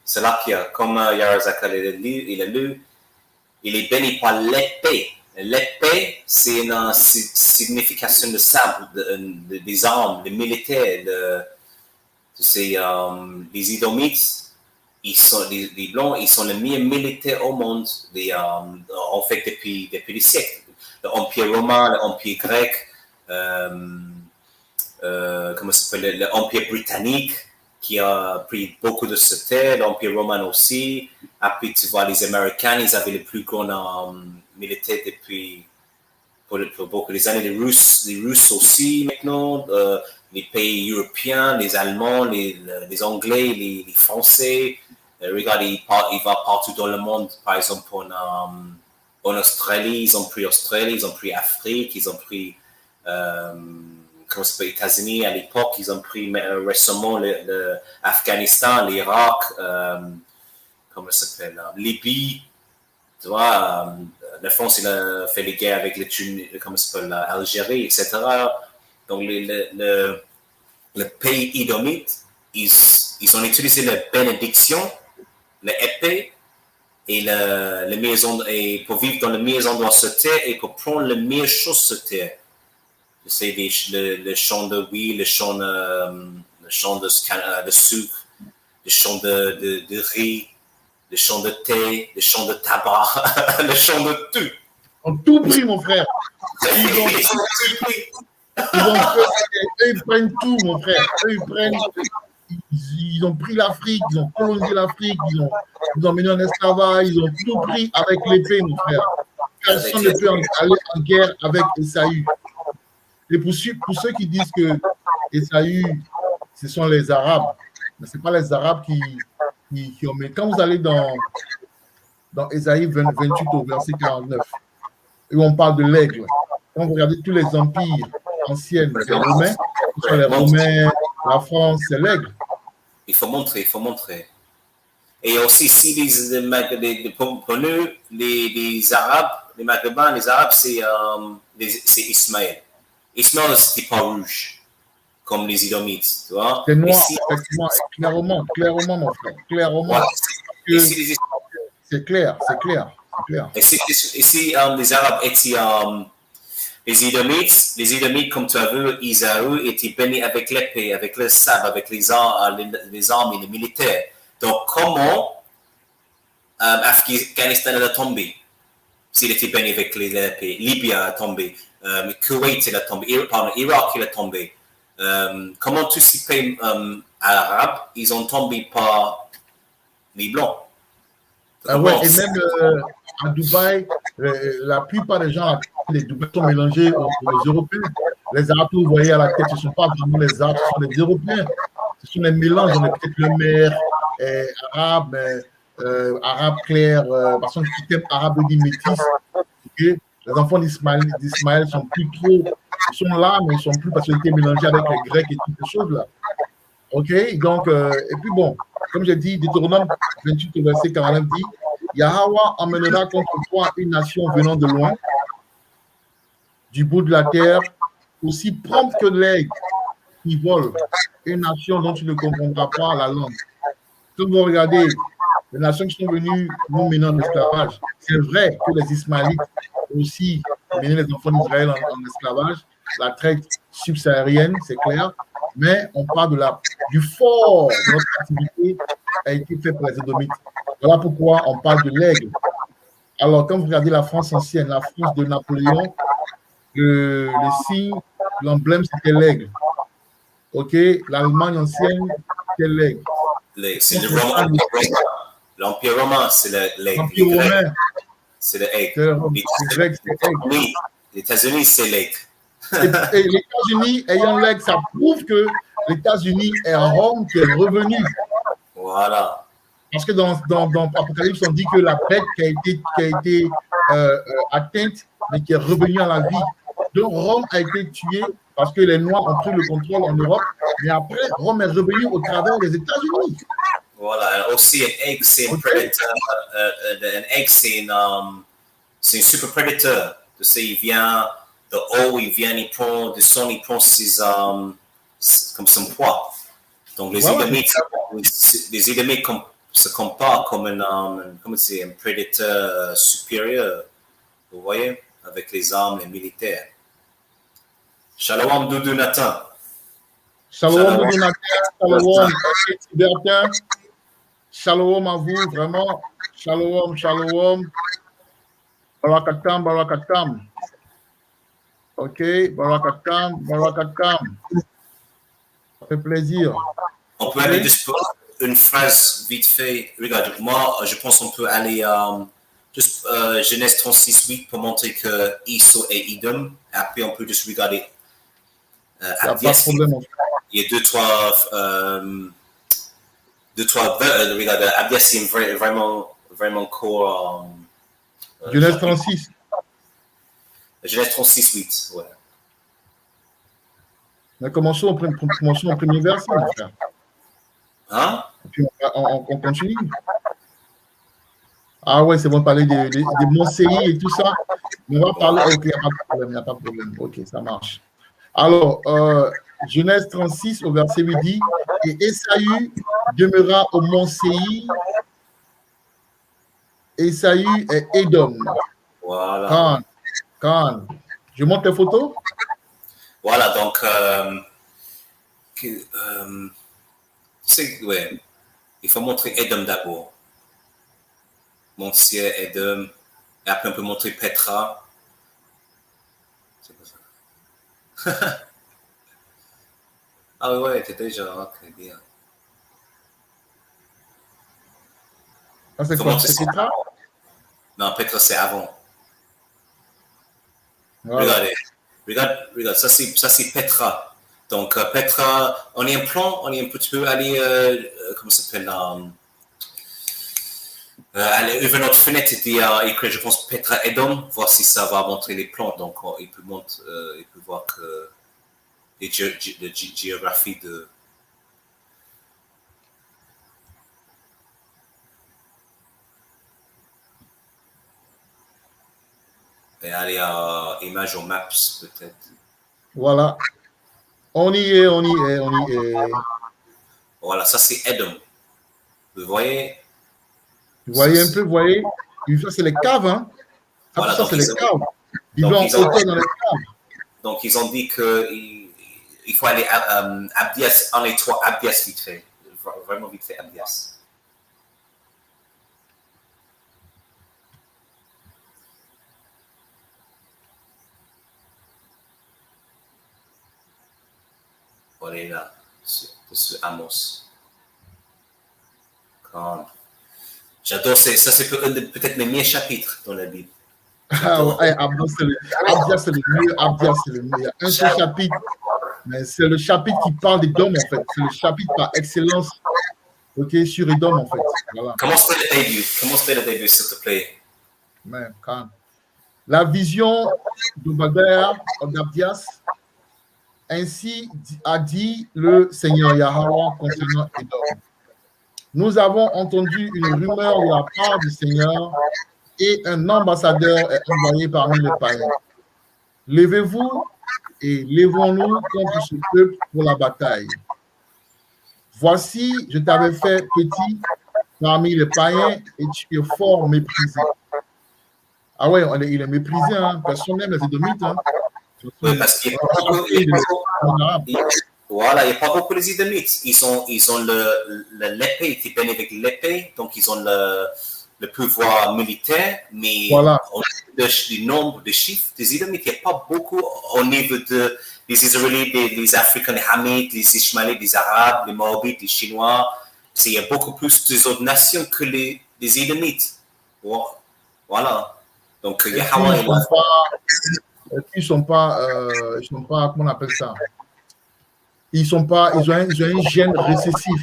Speaker 2: c'est là qu'il y a, comme Yarazakal il a lu, il est béni par l'épée. L'épée, c'est une signification de sabre, des armes, des militaires. Les Idomites, les Blancs, ils sont les meilleurs militaires au monde, en fait, depuis des siècles. L'Empire romain, l'Empire grec, comment ça s'appelle, l'Empire britannique, qui a pris beaucoup de cette terre, l'Empire romain aussi. Après, tu vois, les Américains, ils avaient les plus grands militaires depuis pour beaucoup des années. Les Russes aussi maintenant, les pays européens, les Allemands, les Anglais, les Français. Regarde, il va partout dans le monde. Par exemple, en Australie, ils ont pris Australie, ils ont pris Afrique, ils ont pris comment ça s'appelle, États-Unis à l'époque, ils ont pris récemment l'Afghanistan, l'Irak, comment ça s'appelle, Libye, tu vois, la France, il a fait les guerres avec l'Algérie, etc. Donc, le pays idomite, ils ont utilisé la bénédiction, l'épée, et pour vivre dans le meilleur endroit sur terre et pour prendre les meilleures choses sur terre. C'est le champ de huile, le champ de sucre, le champ de riz, le champ de thé, le champ de tabac, le champ de tout.
Speaker 1: Ils ont tout pris, mon frère. Ils prennent tout, mon frère. Ils ont pris l'Afrique, ils ont colonisé l'Afrique, ils ont mené en esclavage, ils ont tout pris avec l'épée, mon frère. Personne ne peut aller en guerre avec Esaü. Et pour ceux qui disent que Esaü, ce sont les Arabes, mais ce n'est pas les Arabes qui ont. Mais quand vous allez dans Ésaïe 28 au verset 49, où on parle de l'aigle, quand vous regardez tous les empires anciens, les Romains, les Romains, la France, c'est l'aigle.
Speaker 2: Il faut montrer. Et aussi, si pour nous, les Arabes, les Maghrébins, les Arabes, c'est Ismaël. Ismaël, c'était pas rouge. comme les Idomites, tu vois.
Speaker 1: C'est noir,
Speaker 2: Ici,
Speaker 1: effectivement, clairement, mon frère, clairement.
Speaker 2: voilà,
Speaker 1: Que c'est clair, c'est clair, c'est clair.
Speaker 2: ici, les Arabes étaient les Idomites, comme tu as vu, Isaü étaient bénis avec l'épée, avec le sabre, avec les armes et les militaires. Donc, comment Afghanistan a tombé s'il était béni avec l'épée? Libye a tombé, Kuwait il a tombé, Irak il a tombé. Comment tous ces pays arabes, ils ont tombé par les Blancs?
Speaker 1: Ouais, et même à Dubaï, la plupart des gens les Dubaï sont mélangés aux Européens. Les Arabes que vous voyez à la tête, ce ne sont pas vraiment les Arabes, ce sont les Européens. Ce sont des mélanges, on est peut-être le maire arabe, arabe clair, parce que le système arabe dit métis. Okay? Les enfants d'Ismaël sont plus trop, ils sont là, mais ils ne sont plus parce qu'ils étaient mélangés avec les Grecs et toutes ces choses-là. OK? Donc, et puis bon, comme j'ai dit, Deutéronome 28, verset 49 dit, Yahweh emmènera contre toi une nation venant de loin, du bout de la terre, aussi prompte que l'aigle qui vole, une nation dont tu ne comprendras pas la langue. Quand vous regardez les nations qui sont venues nous mener en esclavage, c'est vrai que les Ismaélites aussi mené les enfants d'Israël en esclavage, la traite subsaharienne, c'est clair, mais on parle du fort de notre activité a été fait pour les Édomites. Voilà pourquoi on parle de l'aigle. Alors, quand vous regardez la France ancienne, la France de Napoléon, le signe, l'emblème, c'était l'aigle. OK? L'Allemagne ancienne, c'était l'aigle.
Speaker 2: C'est l'Empire romain, c'est l'aigle.
Speaker 1: L'Empire romain,
Speaker 2: c'est l'aigle. Les États-Unis, c'est l'aigle.
Speaker 1: Et les États-Unis ayant l'aigle, ça prouve que les États-Unis est Rome qui est revenu.
Speaker 2: Voilà.
Speaker 1: Parce que dans Apocalypse, on dit que la bête qui a été atteinte, mais qui est revenue à la vie. Donc Rome a été tuée parce que les Noirs ont pris le contrôle en Europe, mais après, Rome est revenu au travers des États-Unis.
Speaker 2: Voilà. Aussi, un egg, c'est un prédateur. Un egg, c'est un super prédateur. Tu sais, il vient de haut, il prend du son, il prend comme son poids. Donc, les Édomites se comparent comme un prédateur supérieur, vous voyez, avec les armes et militaires. Shalom, Doudou Nathan.
Speaker 1: Shalom, Doudou Nathan. Shalom, Bertin. Shalom à vous, vraiment. Shalom, shalom. Barakatam, barakatam. OK, barakatam, barakatam. Ça fait plaisir.
Speaker 2: On peut aller juste une phrase vite fait. Regarde, moi, je pense qu'on peut aller juste Genèse 36.8 pour montrer que Iso et Idom. Après, on peut juste regarder.
Speaker 1: Il n'y a pas de problème.
Speaker 2: Il y a deux, trois regarde, Abdias, c'est vraiment court.
Speaker 1: Genèse 36.
Speaker 2: Genèse 36.8, ouais.
Speaker 1: Mais commençons au premier verset, mon frère.
Speaker 2: Hein?
Speaker 1: Et puis on continue. Ah ouais, c'est bon de parler des Montsei et tout ça. On va parler. Ok, il n'y a pas de problème. Ok, ça marche. Alors, Genèse 36 au verset 8 dit, et Esaü demeura au mont Séir. Esaü est Édom.
Speaker 2: Voilà.
Speaker 1: Quand. Je montre les photos?
Speaker 2: Voilà, donc, ouais, il faut montrer Édom d'abord. Mont Séir, Édom. Et après, on peut montrer Petra. C'est pas ça. Ah ouais, t'es déjà, ok, bien.
Speaker 1: Ah, c'est quoi? C'est Petra?
Speaker 2: Non, Petra, c'est avant.
Speaker 1: Voilà.
Speaker 2: Regarde, ça c'est Petra. Donc, Petra, on est un plan, tu peux aller, comment ça s'appelle, aller ouvrir notre fenêtre et écrire, je pense, Petra Edom, voir si ça va montrer les plans. Donc, il peut voir que les géographies de. Et aller à Images ou Maps, peut-être.
Speaker 1: Voilà. On y est, on y est, on y est.
Speaker 2: Voilà, ça c'est Edom. Vous voyez?
Speaker 1: Vous voyez un peu, vous voyez? Ça, c'est les caves, hein? Ça,
Speaker 2: Voilà,
Speaker 1: tout ça,
Speaker 2: donc
Speaker 1: c'est les caves. Vivant en
Speaker 2: ils ont,
Speaker 1: hauteur dans les caves.
Speaker 2: donc ils ont dit qu'il faut aller à Abdias, en étroit, Abdias vite fait. Vraiment vite fait, Abdias. Voilà là, sur Amos. Quand... J'adore, ça c'est peut-être mes meilleurs chapitres dans la Bible.
Speaker 1: Abdias, c'est le meilleur. Abdias, c'est le meilleur. Un seul chapitre, mais c'est le chapitre qui parle d'Édom, en fait. C'est le chapitre par excellence, ok, sur Édom, en fait. Voilà.
Speaker 2: Commence par le début. Commence par le début, s'il te plaît.
Speaker 1: Mais, quand la vision d'Obadiah, d'Abdias, ainsi a dit le Seigneur Yahweh concernant Édom. Nous avons entendu une rumeur de la part du Seigneur et un ambassadeur est envoyé parmi les païens. Levez-vous et levons-nous contre ce peuple pour la bataille. Voici, je t'avais fait petit parmi les païens et tu es fort méprisé. Ah ouais, il est méprisé, hein. Personne n'aime les Édomites. Hein.
Speaker 2: Oui, parce qu'il n'y a pas beaucoup, voilà, il n'y a pas beaucoup les Édomites. Ils ont l'épée, ils tiennent avec l'épée, donc ils ont le pouvoir militaire, mais
Speaker 1: voilà.
Speaker 2: au niveau du nombre de chiffres des Édomites, il n'y a pas beaucoup au niveau des Israélites, des Africains, des Hamites, des Ishmaélites, des Arabes, des Moabites, des Chinois. Il y a beaucoup plus des autres nations que les Édomites. Voilà. Donc, Yahweh
Speaker 1: ils sont pas, comment on appelle ça? Ils ont un gène récessif.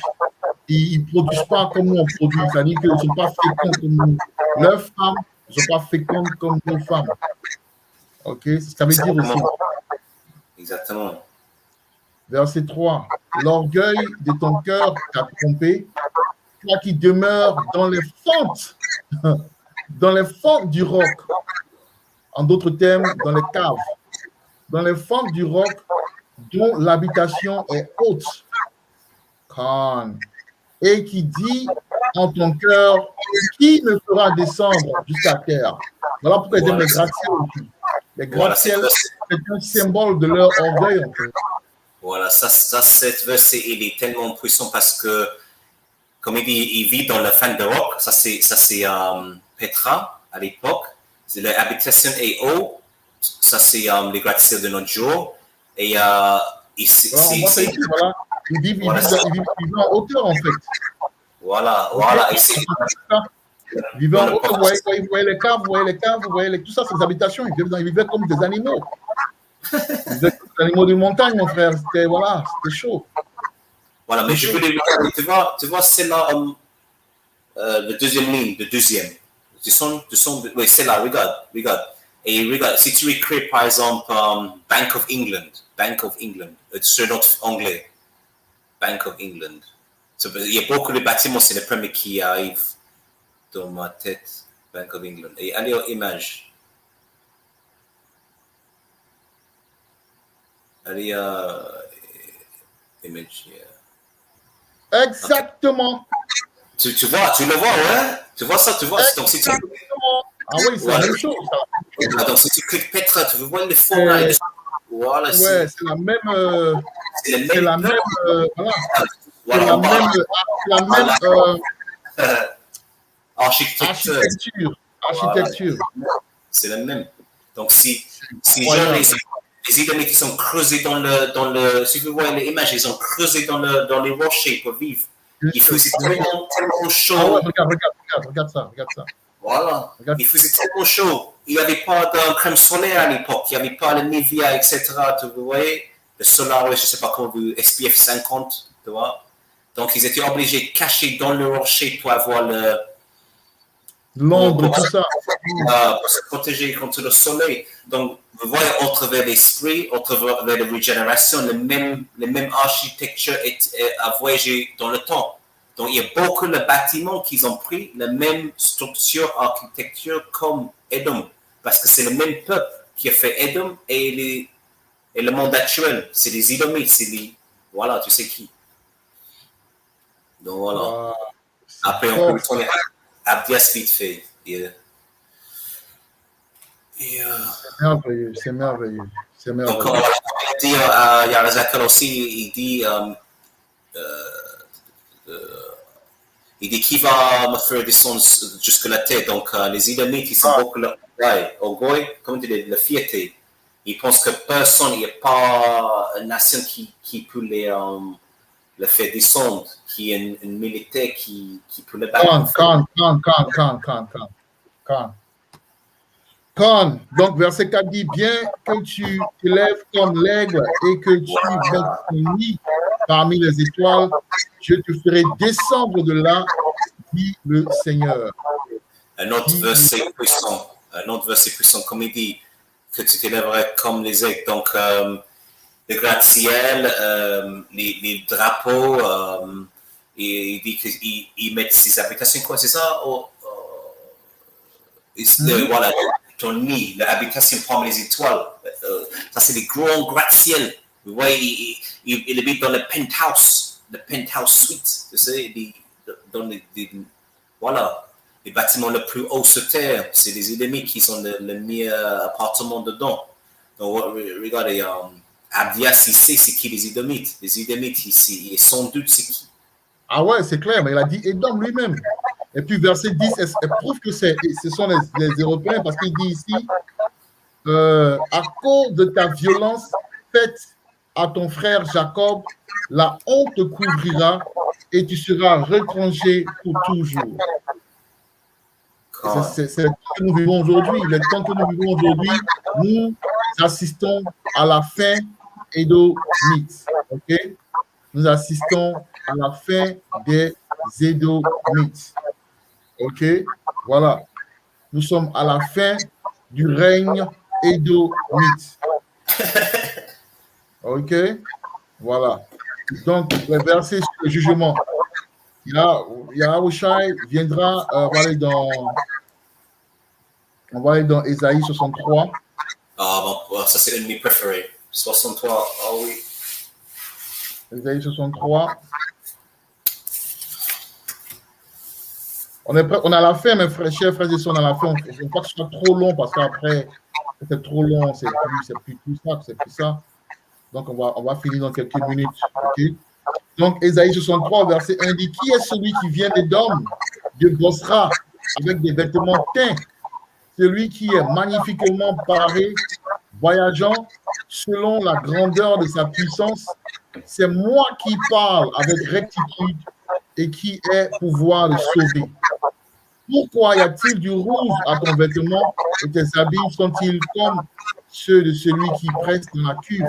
Speaker 1: Ils ne produisent pas comme nous on produit. C'est-à-dire qu'ils ne sont pas féconds comme nous. Leurs femmes ne sont pas fécondes comme nos femmes. Ok? Ça veut dire aussi.
Speaker 2: Exactement.
Speaker 1: Verset 3. L'orgueil de ton cœur t'a trompé, toi qui demeures dans les fentes du roc. En d'autres termes, dans les caves. Dans les fentes du roc dont l'habitation est haute. Et qui dit en ton cœur, qui me fera descendre jusqu'à terre? Voilà pourquoi ils aiment les gratte-ciels aussi. Les gratte-ciels, c'est un symbole de leur orgueil, en fait.
Speaker 2: Voilà, cette verset, il est tellement puissant parce que, comme il dit, il vit dans la fin de roc. Ça, c'est Petra, à l'époque. L'habitation est haut. Ça, c'est les gratte-ciels de notre jour. Et ici,
Speaker 1: voilà. Il vit en hauteur, en fait.
Speaker 2: Voilà.
Speaker 1: Il vivait en hauteur, vous voyez les caves, vous voyez tout ça, c'est des habitations. Ils vivaient comme des animaux. Ils vivaient comme des animaux de montagne, mon frère. C'était chaud.
Speaker 2: Voilà, mais je voulais regarder. Tu vois, c'est là, le deuxième ligne, le deuxième. Oui, c'est là, regarde. Et regarde, si tu écris, par exemple, Bank of England, sur notre anglais, Bank of England. Il y a beaucoup de bâtiments, c'est le premier qui arrive dans ma tête, Bank of England. Et allez aux images. Allez à image.
Speaker 1: Yeah. Exactement.
Speaker 2: Okay. Tu le vois, ouais? Tu vois ça, Donc, si tu...
Speaker 1: Ah oui, c'est la même chose.
Speaker 2: Ça. Donc, si tu cliques Petra, tu vois les forêts. Voilà,
Speaker 1: ouais, c'est la même. C'est la même. Voilà. C'est la même architecture.
Speaker 2: C'est la même. Donc, si les Édomites sont creusés dans le. Si vous voyez les images, ils sont creusés dans les rochers pour vivre. Il faisait tellement chaud.
Speaker 1: Ah ouais, regarde ça.
Speaker 2: Voilà. Il faisait tellement chaud. Il n'y avait pas de crème solaire à l'époque. Il n'y avait pas le Nivea, etc. Vous voyez? Le solar, je ne sais pas comment vous. SPF 50, tu vois? Donc, ils étaient obligés de cacher dans le rocher pour avoir
Speaker 1: l'ombre, tout ça.
Speaker 2: Pour se protéger contre le soleil. Donc, vous voyez, au travers l'esprit, au travers la régénération, la même architecture a voyagé dans le temps. Donc, il y a beaucoup de bâtiments qui ont pris la même structure, architecture comme Edom. Parce que c'est le même peuple qui a fait Edom et Et le monde actuel, c'est les Edomites, c'est les... Voilà, tu sais qui. Donc voilà. Après, on peut retourner à Abdias vite fait.
Speaker 1: C'est merveilleux, c'est merveilleux. C'est merveilleux.
Speaker 2: Donc, il y a Razakal aussi, il dit qui va me faire descendre jusque la tête. Donc, les Édomites, ils sont beaucoup orgueil, comme dit la fierté. Ils pensent que personne, il n'y a pas une nation qui peut le faire descendre, qui est une militaire qui peut le battre.
Speaker 1: Quand, donc verset 4 dit, bien que tu te lèves comme l'aigle et que tu mettes ton nid parmi les étoiles, je te ferai descendre de là, dit le Seigneur.
Speaker 2: Un autre verset puissant, comme il dit, que tu t'élèverais comme les aigles. Donc, le gratte-ciel, les drapeaux, et il dit qu'ils mettent ses habitations, quoi, c'est ça? Voilà, ton nid, l'habitation parmi les étoiles. Ça, c'est des grands gratte-ciel. Vous voyez, il habite dans le penthouse suite, tu sais, voilà, les bâtiments les plus hauts sur Terre, c'est les Édomites qui sont le meilleur appartement dedans. Donc, regardez, Abdias, il sait c'est qui les Édomites. Les Édomites, il est sans doute c'est qui.
Speaker 1: Ah ouais, c'est clair, mais il a dit Édom lui-même. Et puis verset 10, elle prouve que ce sont les Européens parce qu'il dit ici, à cause de ta violence faite à ton frère Jacob, la honte te couvrira et tu seras retranché pour toujours. C'est le temps que nous vivons aujourd'hui. Le temps que nous vivons aujourd'hui, nous assistons à la fin édomite. Okay? Nous assistons à la fin des Édomites. OK? Voilà. Nous sommes à la fin du règne édomite. OK? Voilà. Donc, le verset sur le jugement. Yahushai viendra, on va aller dans Ésaïe 63.
Speaker 2: Ah, bon, ça c'est l'ennemi préféré. 63, ah oui.
Speaker 1: Ésaïe 63. On est à la fin, mes chers frères et sœurs, on est à la fin. Il ne faut pas que ce soit trop long parce qu'après, c'est trop long, c'est plus tout ça, c'est plus ça. Donc, on va finir dans quelques minutes. Okay? Donc, Ésaïe 63, verset 1 dit, qui est celui qui vient d'Édom, de Bosra, avec des vêtements teints, celui qui est magnifiquement paré, voyageant selon la grandeur de sa puissance, c'est moi qui parle avec rectitude et qui ai pouvoir de sauver. Pourquoi y a-t-il du rouge à ton vêtement et tes habits sont-ils comme ceux de celui qui presse dans la cuve?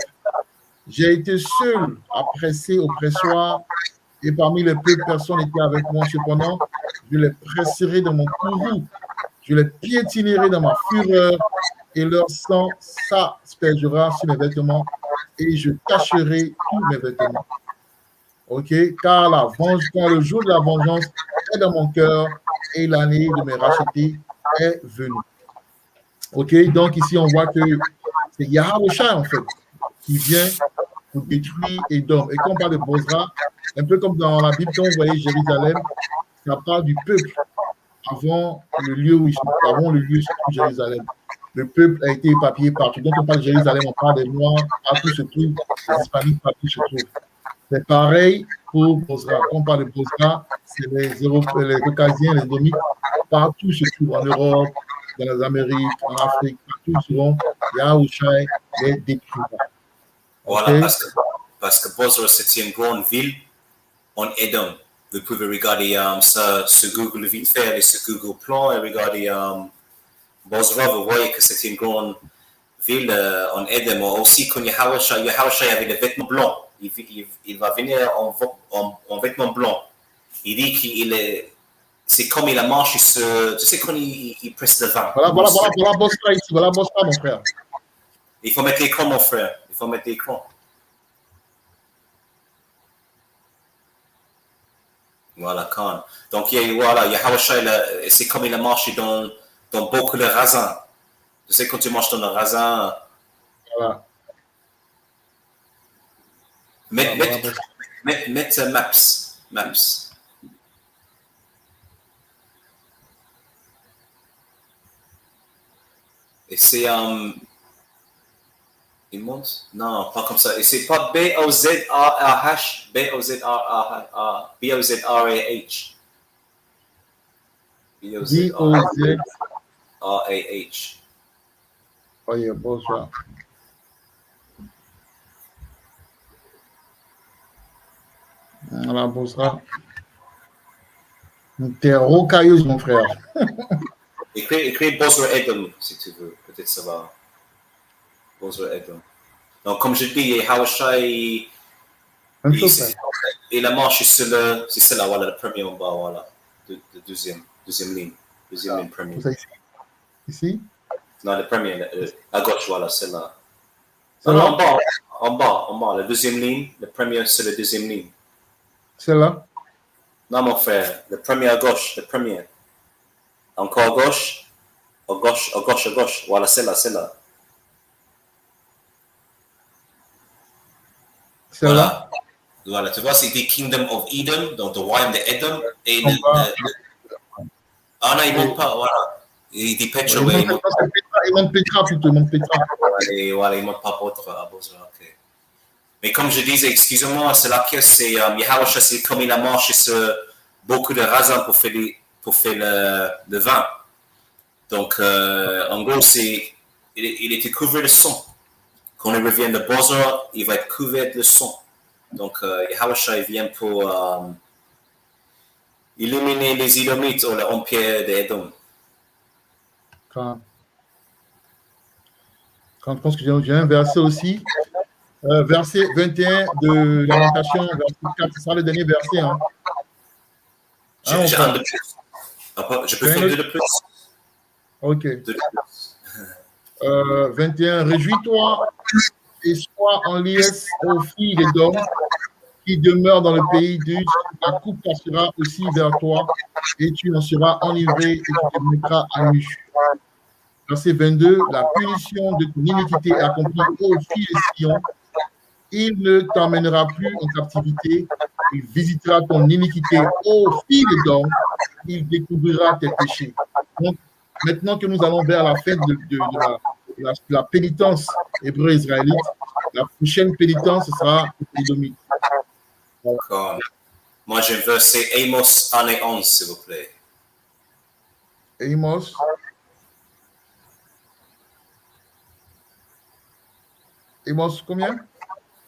Speaker 1: J'ai été seul à presser au pressoir et parmi les peu personnes étaient avec moi. Cependant, je les presserai dans mon courroux, je les piétinerai dans ma fureur et leur sang s'aspergera sur mes vêtements et je cacherai tous mes vêtements. OK? Car le jour de la vengeance est dans mon cœur et l'année de mes rachetés est venue. OK? Donc ici, on voit que c'est Yahushua, en fait, qui vient pour détruire Édom. Et quand on parle de Bosra, un peu comme dans la Bible, quand vous voyez Jérusalem, ça parle du peuple avant le lieu où avant le lieu où Jérusalem. Le peuple a été éparpillé partout. Donc on parle de Jérusalem, on parle des Noirs, partout se trouve, les Hispaniques, partout se trouvent. C'est pareil pour Bosra. Quand on parle de Bosra, c'est les Caucasiens, les Édomites, partout se trouvent, en Europe, dans les Amériques, en Afrique, partout seront Yahushai les détruira.
Speaker 2: Voilà, okay. parce que Bosra, c'est une grande ville en Édom. Vous pouvez regarder ça sur Google vite fait, aller sur Google Plan et regarder Bosra, vous voyez que c'est une grande ville en Édom. Aussi, quand Yahushai avait des vêtements blancs, il va venir en vêtements blancs. Il dit qu'il est... C'est comme il a marché sur... Tu sais, quand il presse le vin.
Speaker 1: Voilà Bosra ici. Voilà Bosra, mon frère.
Speaker 2: Il faut mettre l'écran, mon frère. Il faut mettre l'écran. Voilà, quand. Donc, voilà, Yahushua, c'est comme il a marché dans beaucoup de raisins. Tu sais, quand tu marches dans le raisin...
Speaker 1: Voilà.
Speaker 2: Mettre Maps. Et c'est il monte? Non, pas comme ça. Et c'est pas B-O-Z-R-R-H, B-O-Z-R-R-H, B-O-Z-R-A-H. B-O-Z-R-A-H.
Speaker 1: Oh, yeah, bonsoir. Voilà, bonsoir. T'es rocailleuse, mon frère.
Speaker 2: Écris Bosra Edom, si tu veux. Peut-être ça va. Bosra Edom. Donc, comme je dis, Hawashai, et la manche, c'est celle-là, voilà, le premier en bas, voilà. Deuxième ligne. Deuxième ligne, premier.
Speaker 1: Ici?
Speaker 2: Non, le premier, à gauche, voilà, celle-là. Non, en bas, la deuxième ligne. Le premier, c'est la deuxième ligne.
Speaker 1: Celle-là?
Speaker 2: Non, mon frère, le premier à gauche, le premier. Encore à gauche. Voilà, celle-là. Voilà, tu vois, c'est des Kingdom of Edom, donc le royaume de Edom. Et ah non, il ne monte pas, voilà. Il dit Petra,
Speaker 1: il monte Petra plutôt,
Speaker 2: Et voilà, il ne monte pas à Bosra, ok. Mais comme je disais, excusez-moi, c'est laquelle c'est Yahawasha, c'est comme il a marché sur beaucoup de raisins pour faire le vin. Donc, en gros, il était couvert de son. Quand il revient de Bosra, il va être couvert de son. Donc, Yahawasha, il vient pour éliminer les Édomites ou l'empire d'Édom.
Speaker 1: Quand je pense que j'ai un verset aussi. Verset 21 de Lamentation, verset 4, ce sera le dernier verset. Hein.
Speaker 2: J'ai un de plus. Je peux faire deux de plus.
Speaker 1: Ok. 21. Réjouis-toi et sois en liesse aux filles d'Édom qui demeurent dans le pays d'Uz. La coupe passera aussi vers toi et tu en seras enivré et tu te mettras à nu. Verset 22. La punition de ton iniquité est accomplie aux filles de Sion. Il ne t'emmènera plus en captivité. Il visitera ton iniquité aux filles d'Édom. Il découvrira tes péchés. Donc, maintenant que nous allons vers la fin de la pénitence hébreu-israélite, la prochaine pénitence, ce sera édomite.
Speaker 2: D'accord. Moi, je veux verset Amos 1 et 11, s'il vous plaît.
Speaker 1: Amos combien?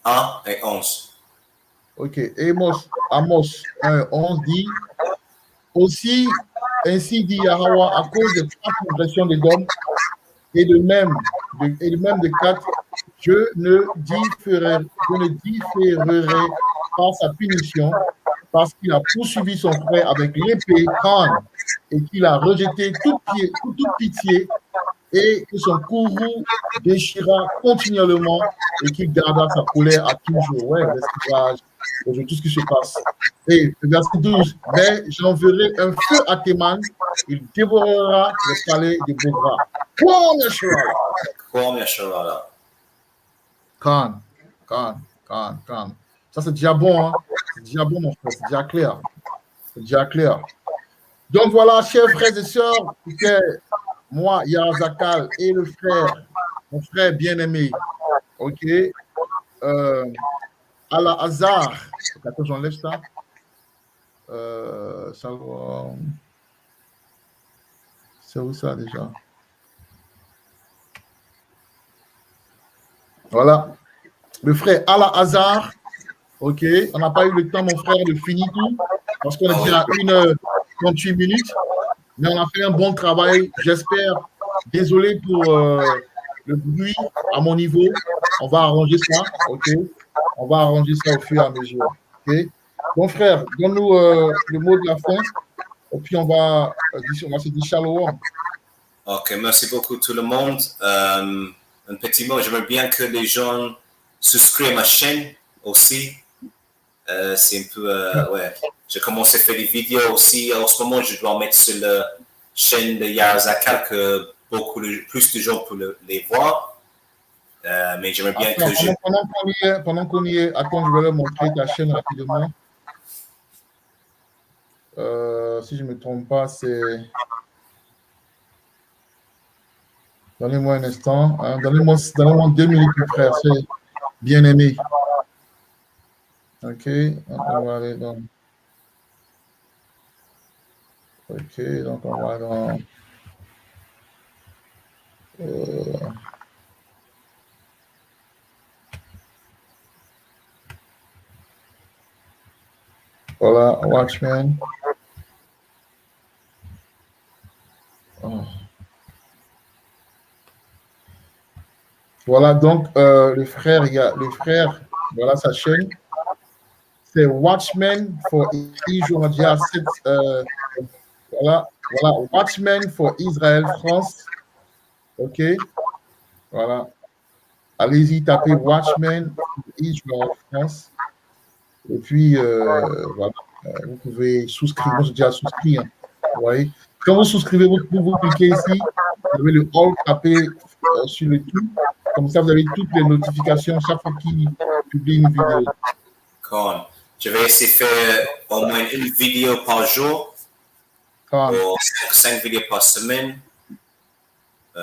Speaker 2: 1 et 11.
Speaker 1: Ok. Amos 1 et 11 dit aussi, ainsi dit Yahweh, à cause des 3 transgressions d'Édom et de même de 4, je ne différerai pas sa punition parce qu'il a poursuivi son frère avec l'épée Khan et qu'il a rejeté toute pitié et que son courroux déchira continuellement et qu'il garda sa colère à toujours. Ouais, l'esclavage, tout ce qui se passe. Et verset 12, mais j'enverrai un feu à Théman, il dévorera le palais de Bosra. Khan. Ça, c'est déjà bon, hein? C'est déjà bon, mon frère, c'est déjà clair. Donc voilà, chers frères et sœurs, c'était moi, Yarazakal, et le frère, mon frère bien-aimé, ok, Allah Hazar. Attends, j'enlève ça. Ça va. C'est où ça déjà? Voilà. Le frère Allah Hazar, ok, on n'a pas eu le temps, mon frère, de finir tout, parce qu'on est déjà à 1h38 minutes, mais on a fait un bon travail, j'espère. Désolé pour le bruit à mon niveau. On va arranger ça, ok? On va arranger ça au fur et à mesure, ok? Bon, frère, donne-nous le mot de la fin, et puis on va se dire shalom.
Speaker 2: Ok, merci beaucoup tout le monde. Un petit mot, j'aimerais bien que les gens souscrivent à ma chaîne aussi. C'est un peu, ouais. J'ai commencé à faire des vidéos aussi. En ce moment, je dois mettre sur la chaîne de Yarazakal que plus de gens peuvent les voir. Mais j'aimerais bien
Speaker 1: Attends,
Speaker 2: que je...
Speaker 1: pendant qu'on y est, attends, je vais leur montrer ta chaîne rapidement. Si je ne me trompe pas, c'est... Donnez-moi un instant. Hein. Donnez-moi 2 minutes, mon frère. C'est bien aimé. OK. On va aller dans... OK. Donc, on va dans... Voilà, Watchmen. Oh. Voilà, donc le frère, voilà sa chaîne. C'est Watchmen for Israel, voilà, Watchmen for Israel France. OK. Voilà. Allez-y, tapez Watchmen for Israel France. Et puis, voilà, vous pouvez souscrire. Moi, j'ai déjà souscrit. Hein, vous voyez. Quand vous souscrivez, vous cliquez ici, vous avez le all tapé sur le tout. Comme ça, vous avez toutes les notifications chaque fois qu'il publie une vidéo.
Speaker 2: Cool. Je vais essayer de faire au moins une vidéo par jour. Ou 5 vidéos par semaine.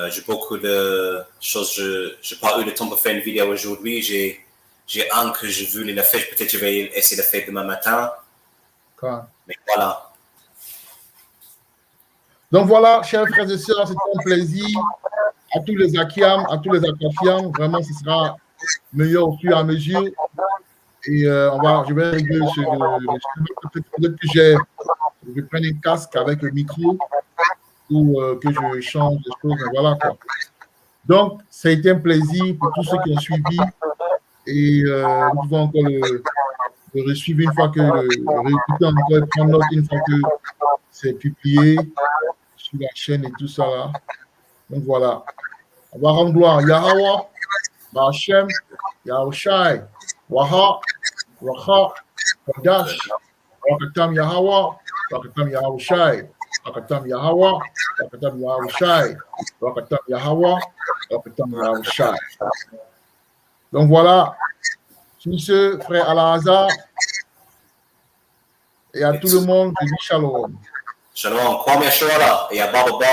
Speaker 2: J'ai beaucoup de choses. Je n'ai pas eu le temps pour faire une vidéo aujourd'hui. J'ai un que j'ai vu le faire. Peut-être que je vais essayer de faire demain matin. Mais voilà.
Speaker 1: Donc voilà, chers frères et sœurs, c'était un plaisir. À tous les Akiam, à tous les Akafiam, vraiment, ce sera meilleur au fur et à mesure. Et je vais régler peut-être que je prenne un casque avec le micro ou que je change des choses. Mais voilà quoi. Donc, ça a été un plaisir pour tous ceux qui ont suivi. Et nous pouvons encore le resuivre une fois que le réécouter encore et prendre note une fois que c'est publié sur la chaîne et tout ça là. Donc voilà. On va rendre gloire. Yahweh, Ba'Hashem, Yahushai, Waha, Waha, Kodash, Rakatam Yahweh, Rakatam Yahushai, Rakatam Yahweh, Rakatam Yahushai, Rakatam Yahweh, Rakatam Yahushai. Donc voilà. Sur ce, frère Al-Azhar, et à tout le monde, je dis shalom.
Speaker 2: Shalom. Kwame Shora et à Baba Ba.